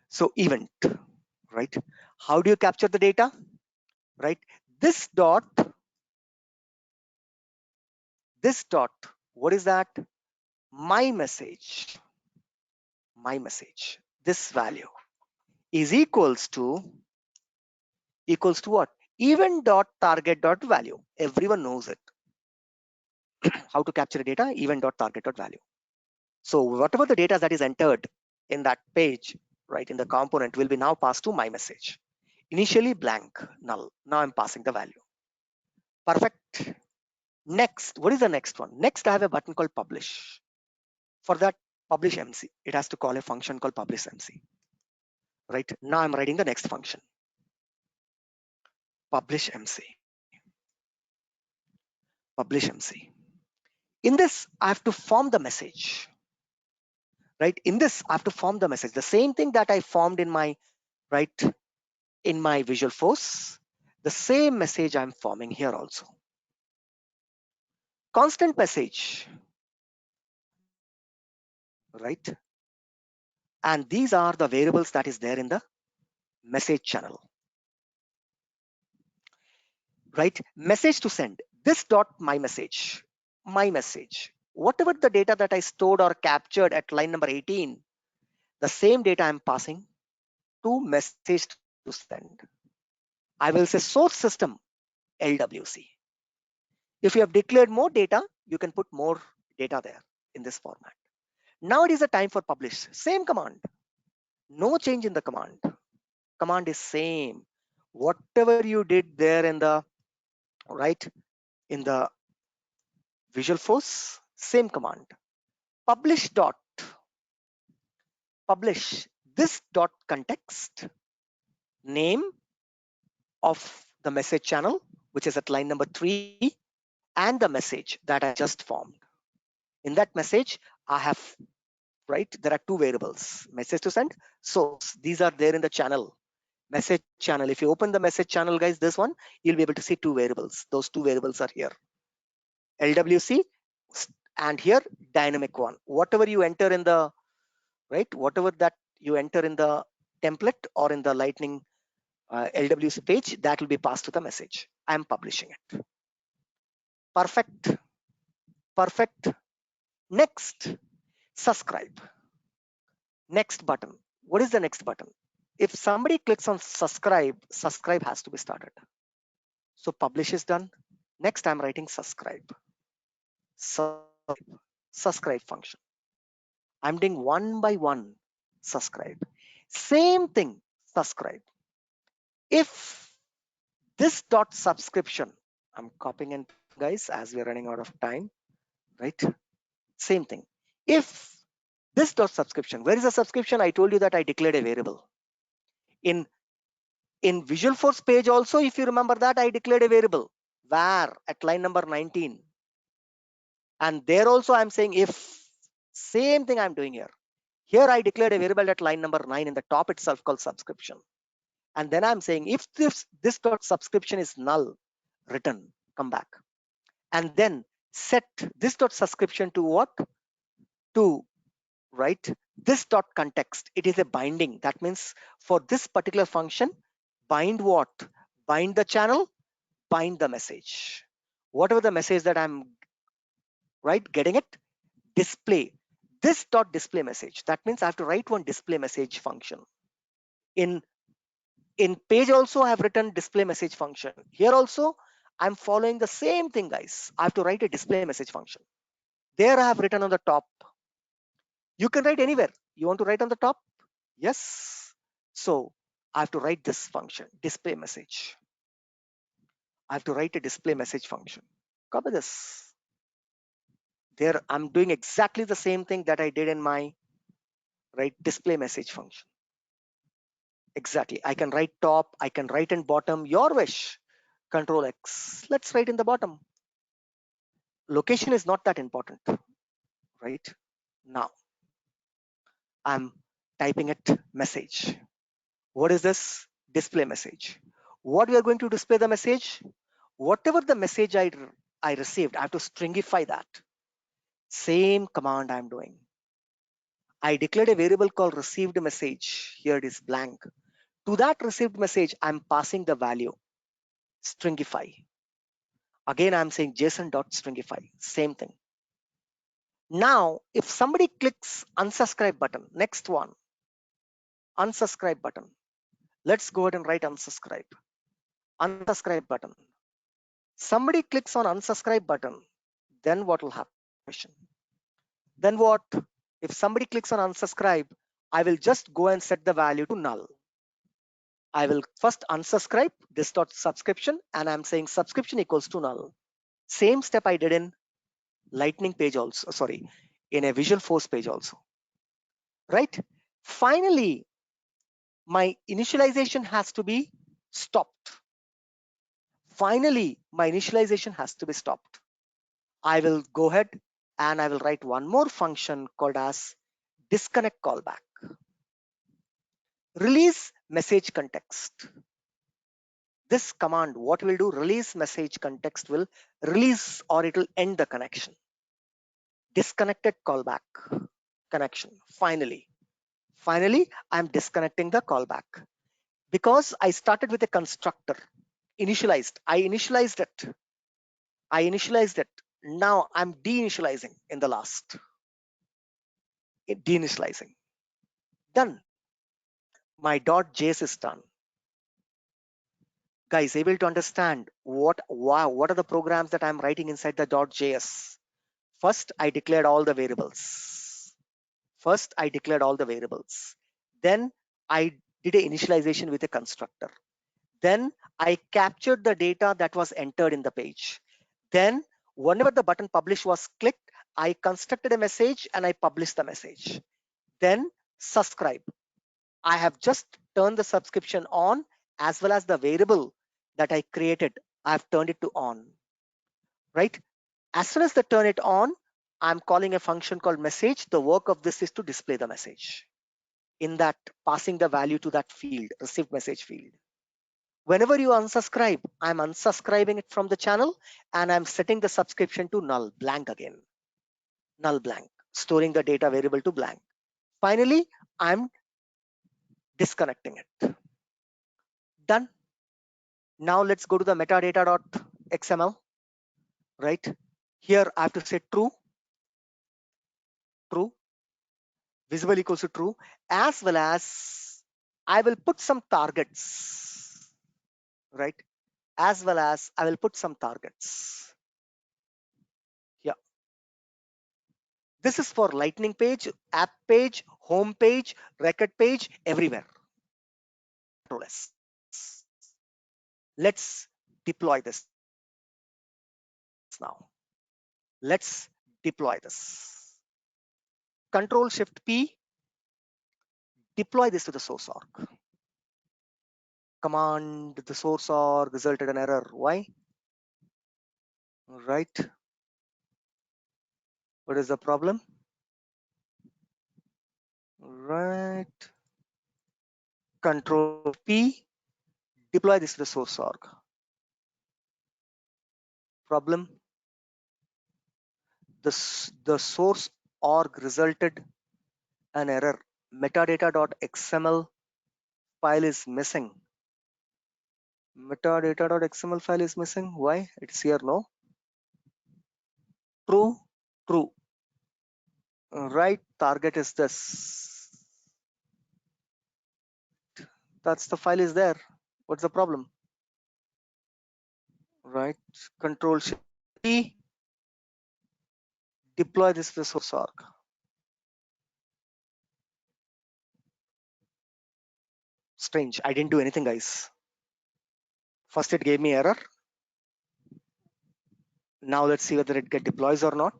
So event, right? How do you capture the data, right? This dot, what is that? My message, this value is equals to what? Event dot target dot value. Everyone knows it. How to capture data? Event dot target dot value. So whatever the data that is entered in that page, right, in the component will be now passed to my message. Initially blank, null. Now I'm passing the value. Perfect. Next, what is the next one? Next, I have a button called publish. For that, publish MC. It has to call a function called publish MC. Right now, I'm writing the next function. Publish MC. Publish MC. In this, I have to form the message. Right? In this, I have to form the message. The same thing that I formed in my in my Visual Force. The same message I'm forming here also. Constant message. Right? And these are the variables that is there in the message channel. Right? Message to send. This dot my message. Whatever the data that I stored or captured at line number 18, the same data I'm passing to message to send. I will say source system LWC. If you have declared more data, you can put more data there in this format. Now it is a time for publish. Same command. No change in the command. Command is same. Whatever you did there in the in the Visual Force, same command. Publish dot publish this dot context name of the message channel, which is at line number 3, and the message that I just formed. In that message, I have there are two variables, message to send, source. These are there in the channel, message channel. If you open the message channel, guys, this one, you'll be able to see two variables. Those two variables are here, LWC, and here dynamic one. Whatever you enter in the whatever that you enter in the template or in the lightning LWC page, that will be passed to the message. I'm publishing it. Perfect. Next, subscribe. Next button. What is the next button? If somebody clicks on subscribe, subscribe has to be started. So publish is done. Next, I'm writing subscribe. Subscribe function. I'm doing one by one subscribe. Same thing, subscribe. If this dot subscription, I'm copying and guys as we're running out of time, right? Same thing. If this dot subscription, where is the subscription? I told you that I declared a variable. In Visual Force page also, if you remember that, I declared a variable var at line number 19. And there also I'm saying if, same thing I'm doing here. Here I declared a variable at line number 9 in the top itself called subscription. And then I'm saying if this dot subscription is null, return, come back. And then set this dot subscription to what? To this dot context. It is a binding. That means for this particular function, bind what? Bind the channel, bind the message. Whatever the message that I'm getting it, display this dot display message. That means I have to write one display message function. In page also I have written display message function. Here also I'm following the same thing, guys. I have to write a display message function. There I have written on the top. You can write anywhere. You want to write on the top? Yes. So I have to write this function, display message. I have to write a display message function. Copy this. There I'm doing exactly the same thing that I did in my display message function. Exactly. I can write top, I can write in bottom, your wish. Control X. Let's write in the bottom. Location is not that important, right? Now I'm typing it message. What is this? Display message. What we are going to display the message? Whatever the message I received, I have to stringify that. Same command I'm doing. I declared a variable called received message. Here it is blank. To that received message, I'm passing the value stringify. Again, I'm saying JSON.stringify. Same thing. Now, if somebody clicks unsubscribe button, next one, unsubscribe button. Let's go ahead and write unsubscribe. Unsubscribe button. Somebody clicks on unsubscribe button, then what will happen? Then what? If somebody clicks on unsubscribe, I will just go and set the value to null. I will first unsubscribe this dot subscription, and I'm saying subscription equals to null. Same step I did in Lightning page also, sorry, in a Visual Force page also, right? Finally, my initialization has to be stopped. Finally, my initialization has to be stopped. I will go ahead and I will write one more function called as disconnect callback. Release message context. This command, what will do, release message context will release or it will end the connection. Disconnected callback connection. Finally, I'm disconnecting the callback because I started with a constructor initialized. I initialized it. Now I'm deinitializing in the last. Deinitializing. Done. My .js is done. Guys, able to understand what are the programs that I'm writing inside the .js? First, I declared all the variables. Then I did a initialization with a constructor. Then I captured the data that was entered in the page. Then whenever the button publish was clicked, I constructed a message and I published the message. Then subscribe. I have just turned the subscription on, as well as the variable that I created, I've turned it to on, right? As soon as they turn it on, I'm calling a function called message. The work of this is to display the message. In that, passing the value to that field, received message field. Whenever you unsubscribe, I'm unsubscribing it from the channel and I'm setting the subscription to null, blank again. Null blank, storing the data variable to blank. Finally, I'm disconnecting it. Done. Now let's go to the metadata.xml, right? Here I have to say true, visible equals to true, as well as I will put some targets, right? As well as I will put some targets. Yeah. This is for Lightning page, app page, home page, record page, everywhere. Let's deploy this now. Let's deploy this. Control Shift P, deploy this to the source org. Command the source org resulted an error. Why? Right. What is the problem? Right. Control P, deploy this to the source org. Problem. The source org resulted an error. Metadata.xml file is missing. Metadata.xml file is missing. Why? It's here, no? True. Right, target is this. That's the file is there. What's the problem? Right, Control Shift P, deploy this resource org. Strange, I didn't do anything, guys. First it gave me error. Now let's see whether it get deploys or not.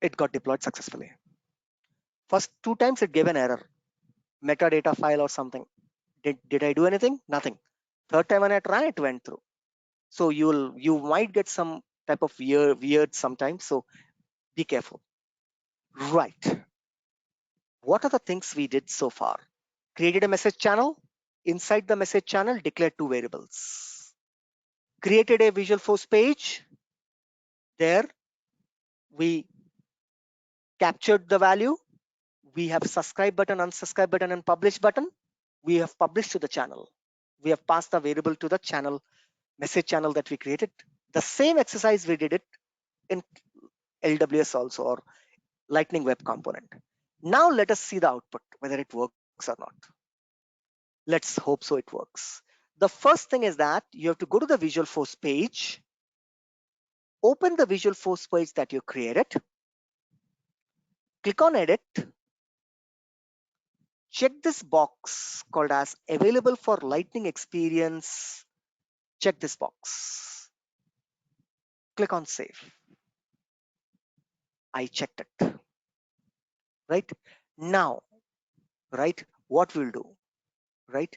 It got deployed successfully. First 2 times it gave an error, metadata file or something. Did I do anything? Nothing. Third time when I try, it went through. So you might get some type of weird sometimes. So be careful. Right. What are the things we did so far? Created a message channel. Inside the message channel, declared 2 variables. Created a Visual Force page. There we captured the value. We have subscribe button, unsubscribe button, and publish button. We have published to the channel. We have passed the variable to the channel, message channel that we created. The same exercise we did it in LWS also, or Lightning Web Component. Now let us see the output, whether it works or not. Let's hope so it works. The first thing is that you have to go to the Visual Force page, open the Visual Force page that you created, click on edit, check this box called as available for Lightning experience. Check this box. Click on save. I checked it. Right now, right, what we'll do, right,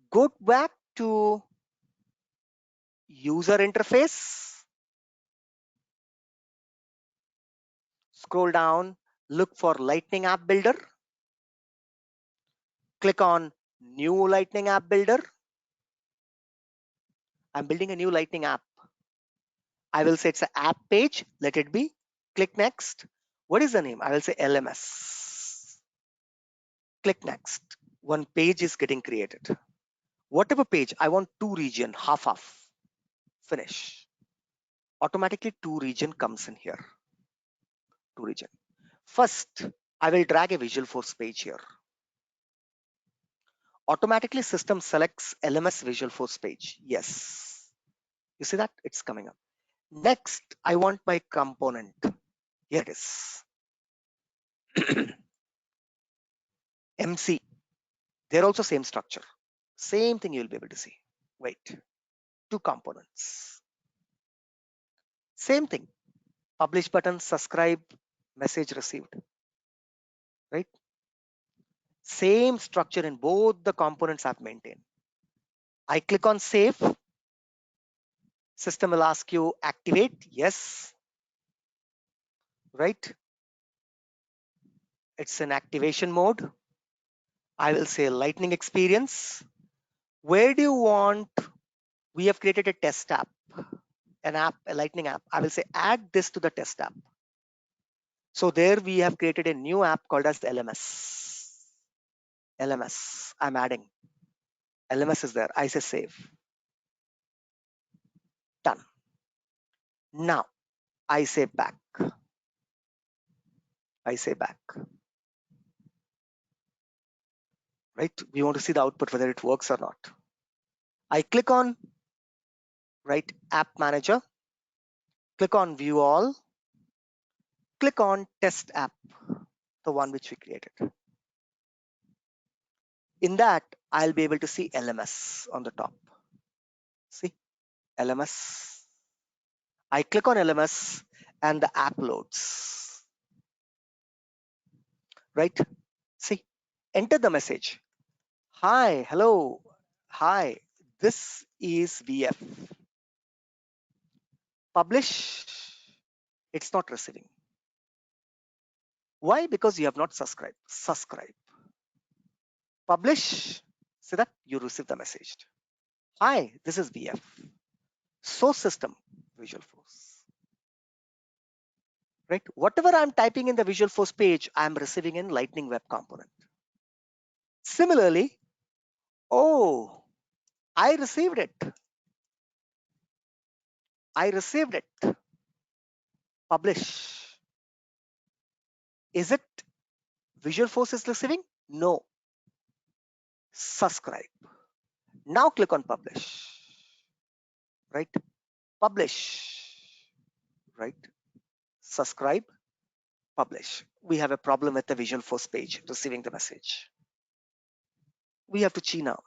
go back to user interface, scroll down, look for Lightning App Builder, click on new Lightning App Builder. I'm building a new Lightning app. I will say it's an app page, let it be. Click next. What is the name? I will say LMS. Click next. One page is getting created. Whatever page, I want 2 region, half. Finish. Automatically 2 region comes in here. 2 region. First, I will drag a Visual Force page here. Automatically system selects LMS Visual Force page. Yes. You see that? It's coming up. Next, I want my component. Here it is. MC. They're also same structure. Same thing you'll be able to see. Wait. 2 components. Same thing. Publish button, subscribe, message received. Right? Same structure in both the components I've maintained. I click on save. System will ask you activate. Yes. Right? It's in activation mode. I will say Lightning experience. Where do you want? We have created a test app, an app, a Lightning app. I will say add this to the test app. So there we have created a new app called as LMS. LMS, I'm adding. LMS is there. I say save. Done. Now I say back. I say back. Right? We want to see the output, whether it works or not. I click on right app manager. Click on view all. Click on test app, the one which we created. In that, I'll be able to see LMS on the top. See, LMS. I click on LMS and the app loads. Right? See, enter the message. Hi, hello. Hi, this is VF. Publish. It's not receiving. Why? Because you have not subscribed. Subscribe. Publish. See that? You receive the message. Hi, this is VF. Source system, Visual Force. Right? Whatever I'm typing in the Visual Force page, I'm receiving in Lightning Web Component. Similarly, oh, I received it. I received it. Publish. Is it Visual Force is receiving? No. Subscribe. Now click on publish. right? Publish, right? Subscribe, publish. We have a problem with the Visualforce page receiving the message. We have to see now.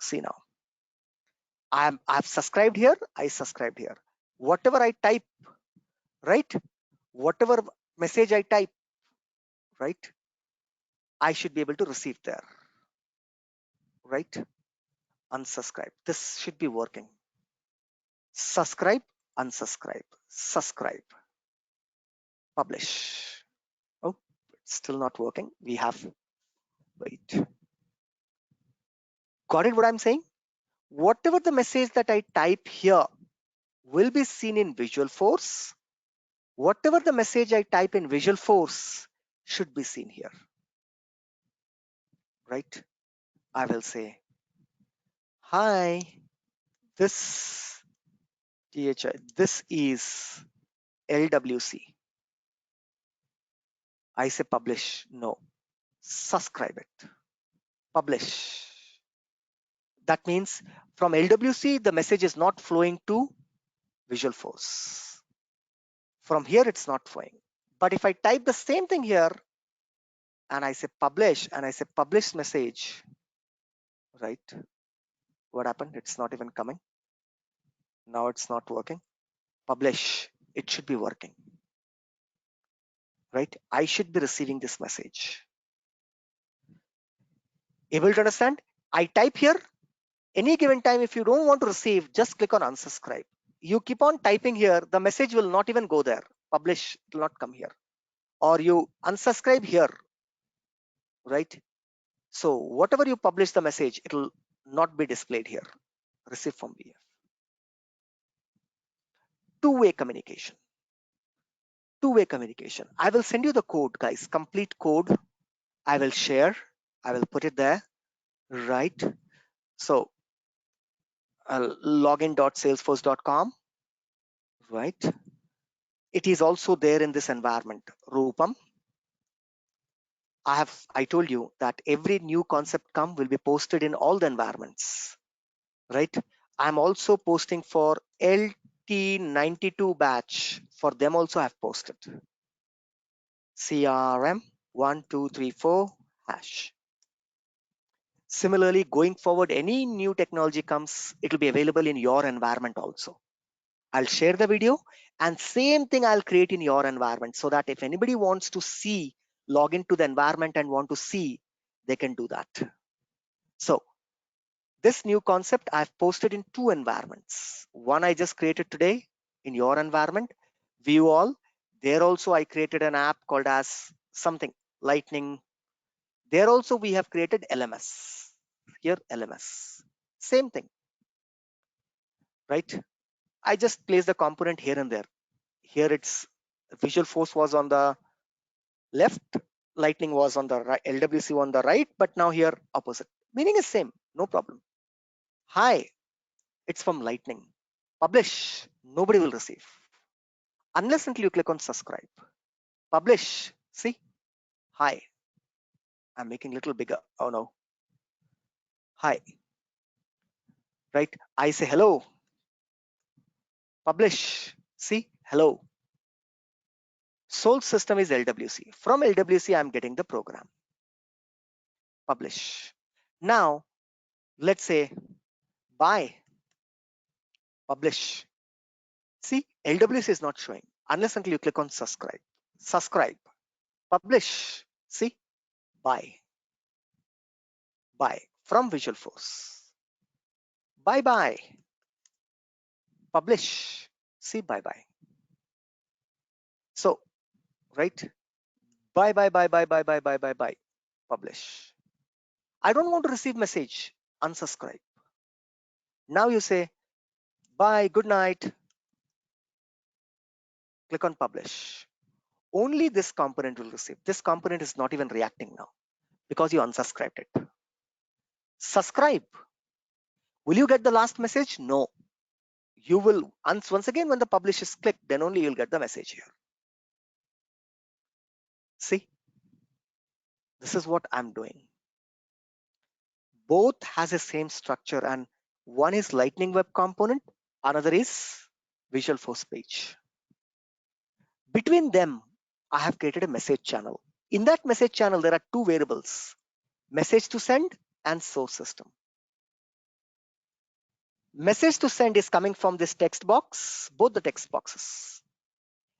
I've subscribed here, I subscribed here. Whatever I type, right? Whatever message I type, right? I should be able to receive there, right? Unsubscribe. This should be working. Subscribe, unsubscribe, subscribe, publish. Oh, it's still not working. We have, wait. Got it what I'm saying? Whatever the message that I type here will be seen in Visualforce. Whatever the message I type in Visualforce should be seen here, right? I will say, hi, this this is LWC. I say publish, no, subscribe it, publish. That means from LWC, the message is not flowing to Visualforce. From here, it's not flowing. But if I type the same thing here and I say publish and I say publish message, right? What happened? It's not even coming. Now it's not working. Publish, it should be working, right? I should be receiving this message. Able to understand? I type here, any given time, if you don't want to receive, just click on unsubscribe. You keep on typing here, the message will not even go there. Publish will not come here. Or you unsubscribe here, right? So whatever you publish the message, it will not be displayed here. Receive from BF. Two-way communication. Two-way communication. I will send you the code, guys. Complete code. I will share. I will put it there, right? So login.salesforce.com, right? It is also there in this environment. Rupam. I told you that every new concept will be posted in all the environments, right? I'm also posting for LT92 batch. For them also I've posted. CRM 1234 hash. Similarly, going forward, any new technology comes, it will be available in your environment also. I'll share the video and same thing I'll create in your environment so that if anybody wants to see, log into the environment and want to see, they can do that. So this new concept I've posted in two environments. One I just created today in your environment, view all. There also I created an app called as something, Lightning. There also we have created LMS. Here LMS, same thing, right? I just place the component here and there. Here it's Visualforce was on the left, Lightning was on the right, LWC on the right, but now here opposite. Meaning is same, no problem. Hi, it's from Lightning. Publish, nobody will receive. Unless until you click on subscribe. Publish, see, hi. I'm making little bigger, oh no. Hi, right? I say hello. Publish, see, hello. Source system is LWC. From LWC, I'm getting the program. Publish. Now, let's say buy, publish. See, LWC is not showing unless until you click on subscribe. Subscribe, publish. See, buy, buy from Visualforce. Bye bye, publish. See, bye bye. So, right? Bye bye bye bye bye bye bye bye bye. Publish. I don't want to receive message. Unsubscribe. Now you say bye, good night. Click on publish. Only this component will receive. This component is not even reacting now because you unsubscribed it. Subscribe. Will you get the last message? No. You will, once again, when the publish is clicked, then only you'll get the message here. See, this is what I'm doing. Both has the same structure and one is Lightning Web Component, another is Visual Force page. Between them, I have created a message channel. In that message channel, there are two variables, message to send and source system. Message to send is coming from this text box, both the text boxes.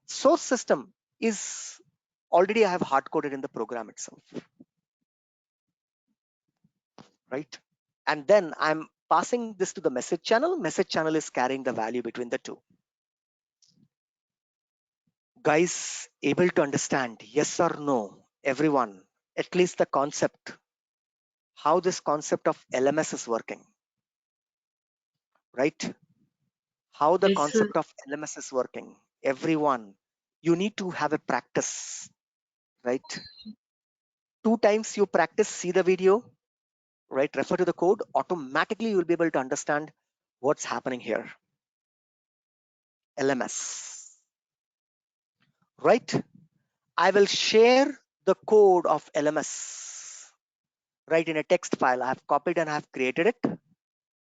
Source system is already I have hard coded in the program itself, right? And then I'm passing this to the message channel. Message channel is carrying the value between the two. Guys, able to understand yes or no? Everyone, at least the concept, how this concept of LMS is working, right? How the Yes, sir. concept of LMS is working. Everyone, you need to have a practice, right? 2 times you practice, see the video, right? Refer to the code, automatically you'll be able to understand what's happening here. LMS, right? I will share the code of LMS, right, in a text file. I have copied and I have created it.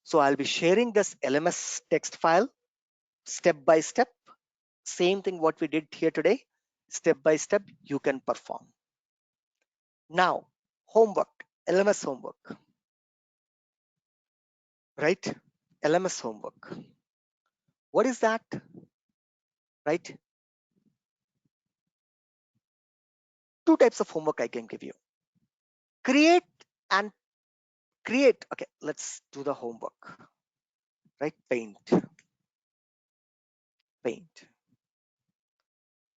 So I'll be sharing this LMS text file step by step. Same thing what we did here today. Step by step, you can perform. Now, homework, LMS homework, right? LMS homework. What is that, right? Two types of homework I can give you. Create and create. Okay, let's do the homework, right? Paint.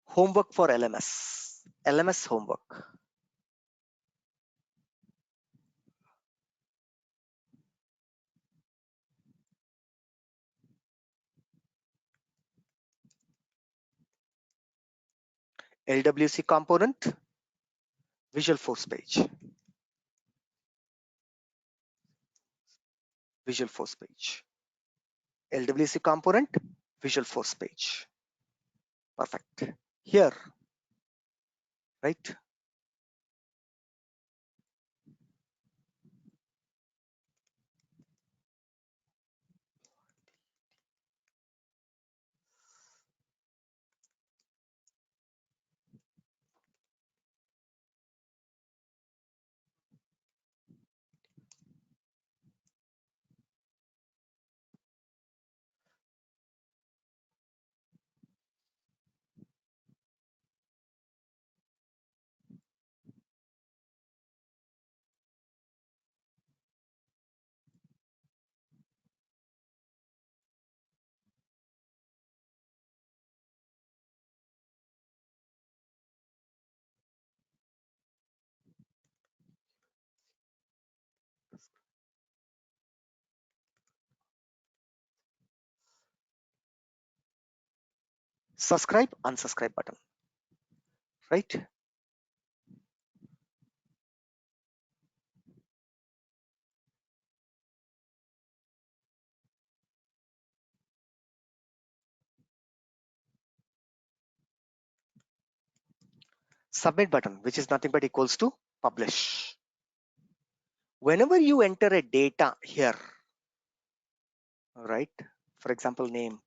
Homework for LMS. LMS homework. LWC component, Visual Force page. Visual Force page. LWC component, Visual Force page. Perfect. Here, right? Subscribe, unsubscribe button, right? Submit button, which is nothing but equals to publish. Whenever you enter a data here, right? For example, name.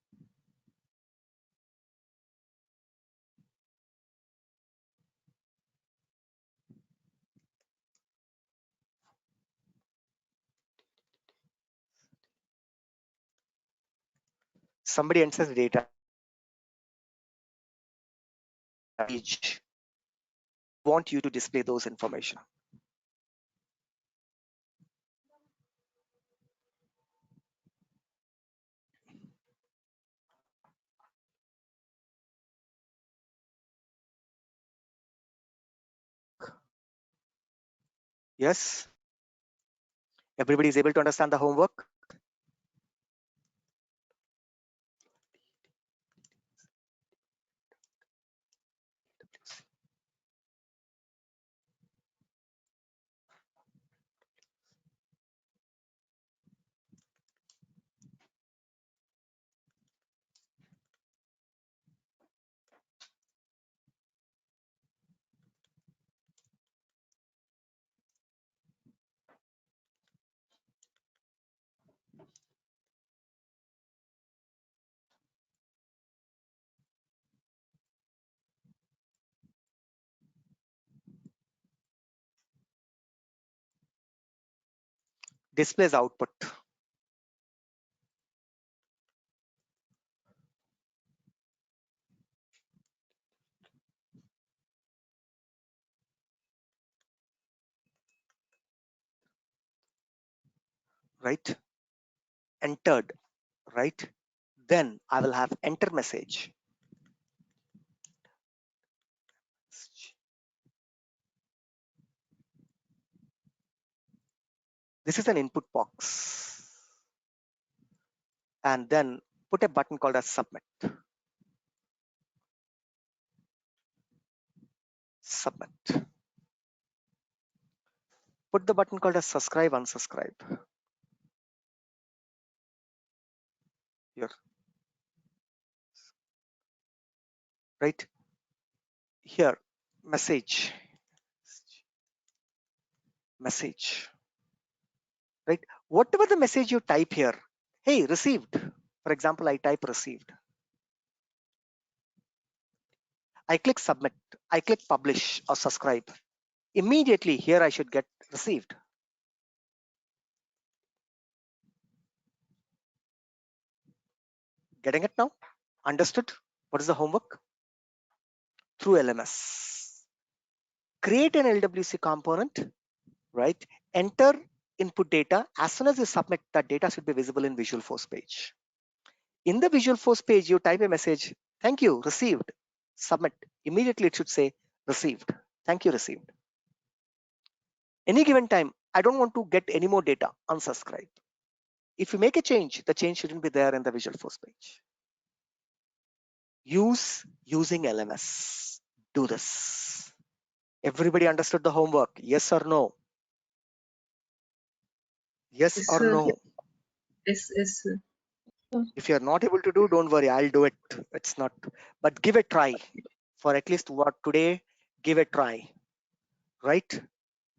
Somebody enters data. Page. Want you to display those information. Yes. Everybody is able to understand the homework. displays output. Right? Entered, right? Then I will have enter message. This is an input box. And then put a button called as submit. Submit. Put the button called as subscribe, unsubscribe. Here. Right? Here, message. Message. Right? Whatever the message you type here, hey, received. For example, I type received. I click submit. I click publish or subscribe. Immediately here I should get received. Getting it now? Understood? What is the homework? Through LMS. Create an LWC component, right? Enter input data. As soon as you submit, that data should be visible in Visual Force page. In the Visual Force page, you type a message, thank you, received, submit. Immediately it should say received. Thank you, received. Any given time, I don't want to get any more data, unsubscribe. If you make a change, the change shouldn't be there in the Visual Force page. Using LMS. Do this. Everybody understood the homework? Yes or no? Yes Yes, or sir. no? Yes, sir. If you're not able to do, don't worry, I'll do it. It's not, but give a try for at least what today, give a try, right?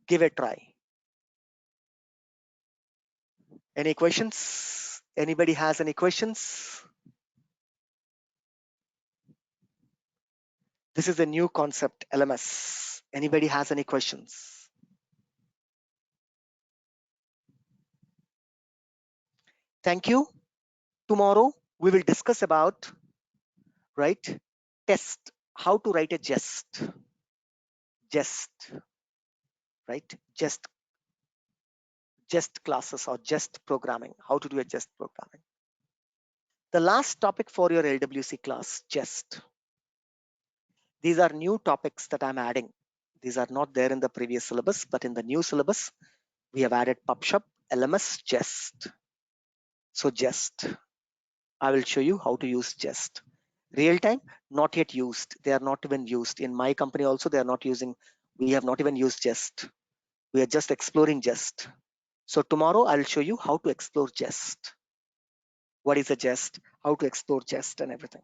Give a try. Any questions? Anybody has any questions? This is a new concept, LMS. Anybody has any questions? Thank you. Tomorrow we will discuss about, right, test, how to write a jest, right? Jest classes or jest programming, how to do a jest programming. The last topic for your LWC class, jest. These are new topics that I'm adding. These are not there in the previous syllabus, but in the new syllabus, we have added PubShop, LMS, jest. So jest, I will show you how to use jest. Real time, not yet used. They are not even used. In my company also, they are not using, we have not even used jest. We are just exploring jest. So tomorrow I'll show you how to explore jest. What is a jest, how to explore jest and everything.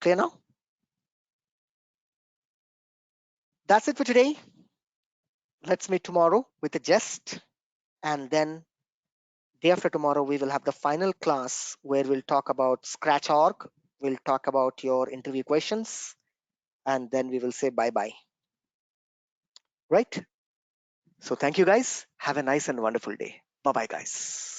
Clear now? That's it for today. Let's meet tomorrow with a jest, and then day after tomorrow we will have the final class where we'll talk about Scratch.org. We'll talk about your interview questions, and then we will say bye-bye. Right? So thank you guys. Have a nice and wonderful day. Bye-bye, guys.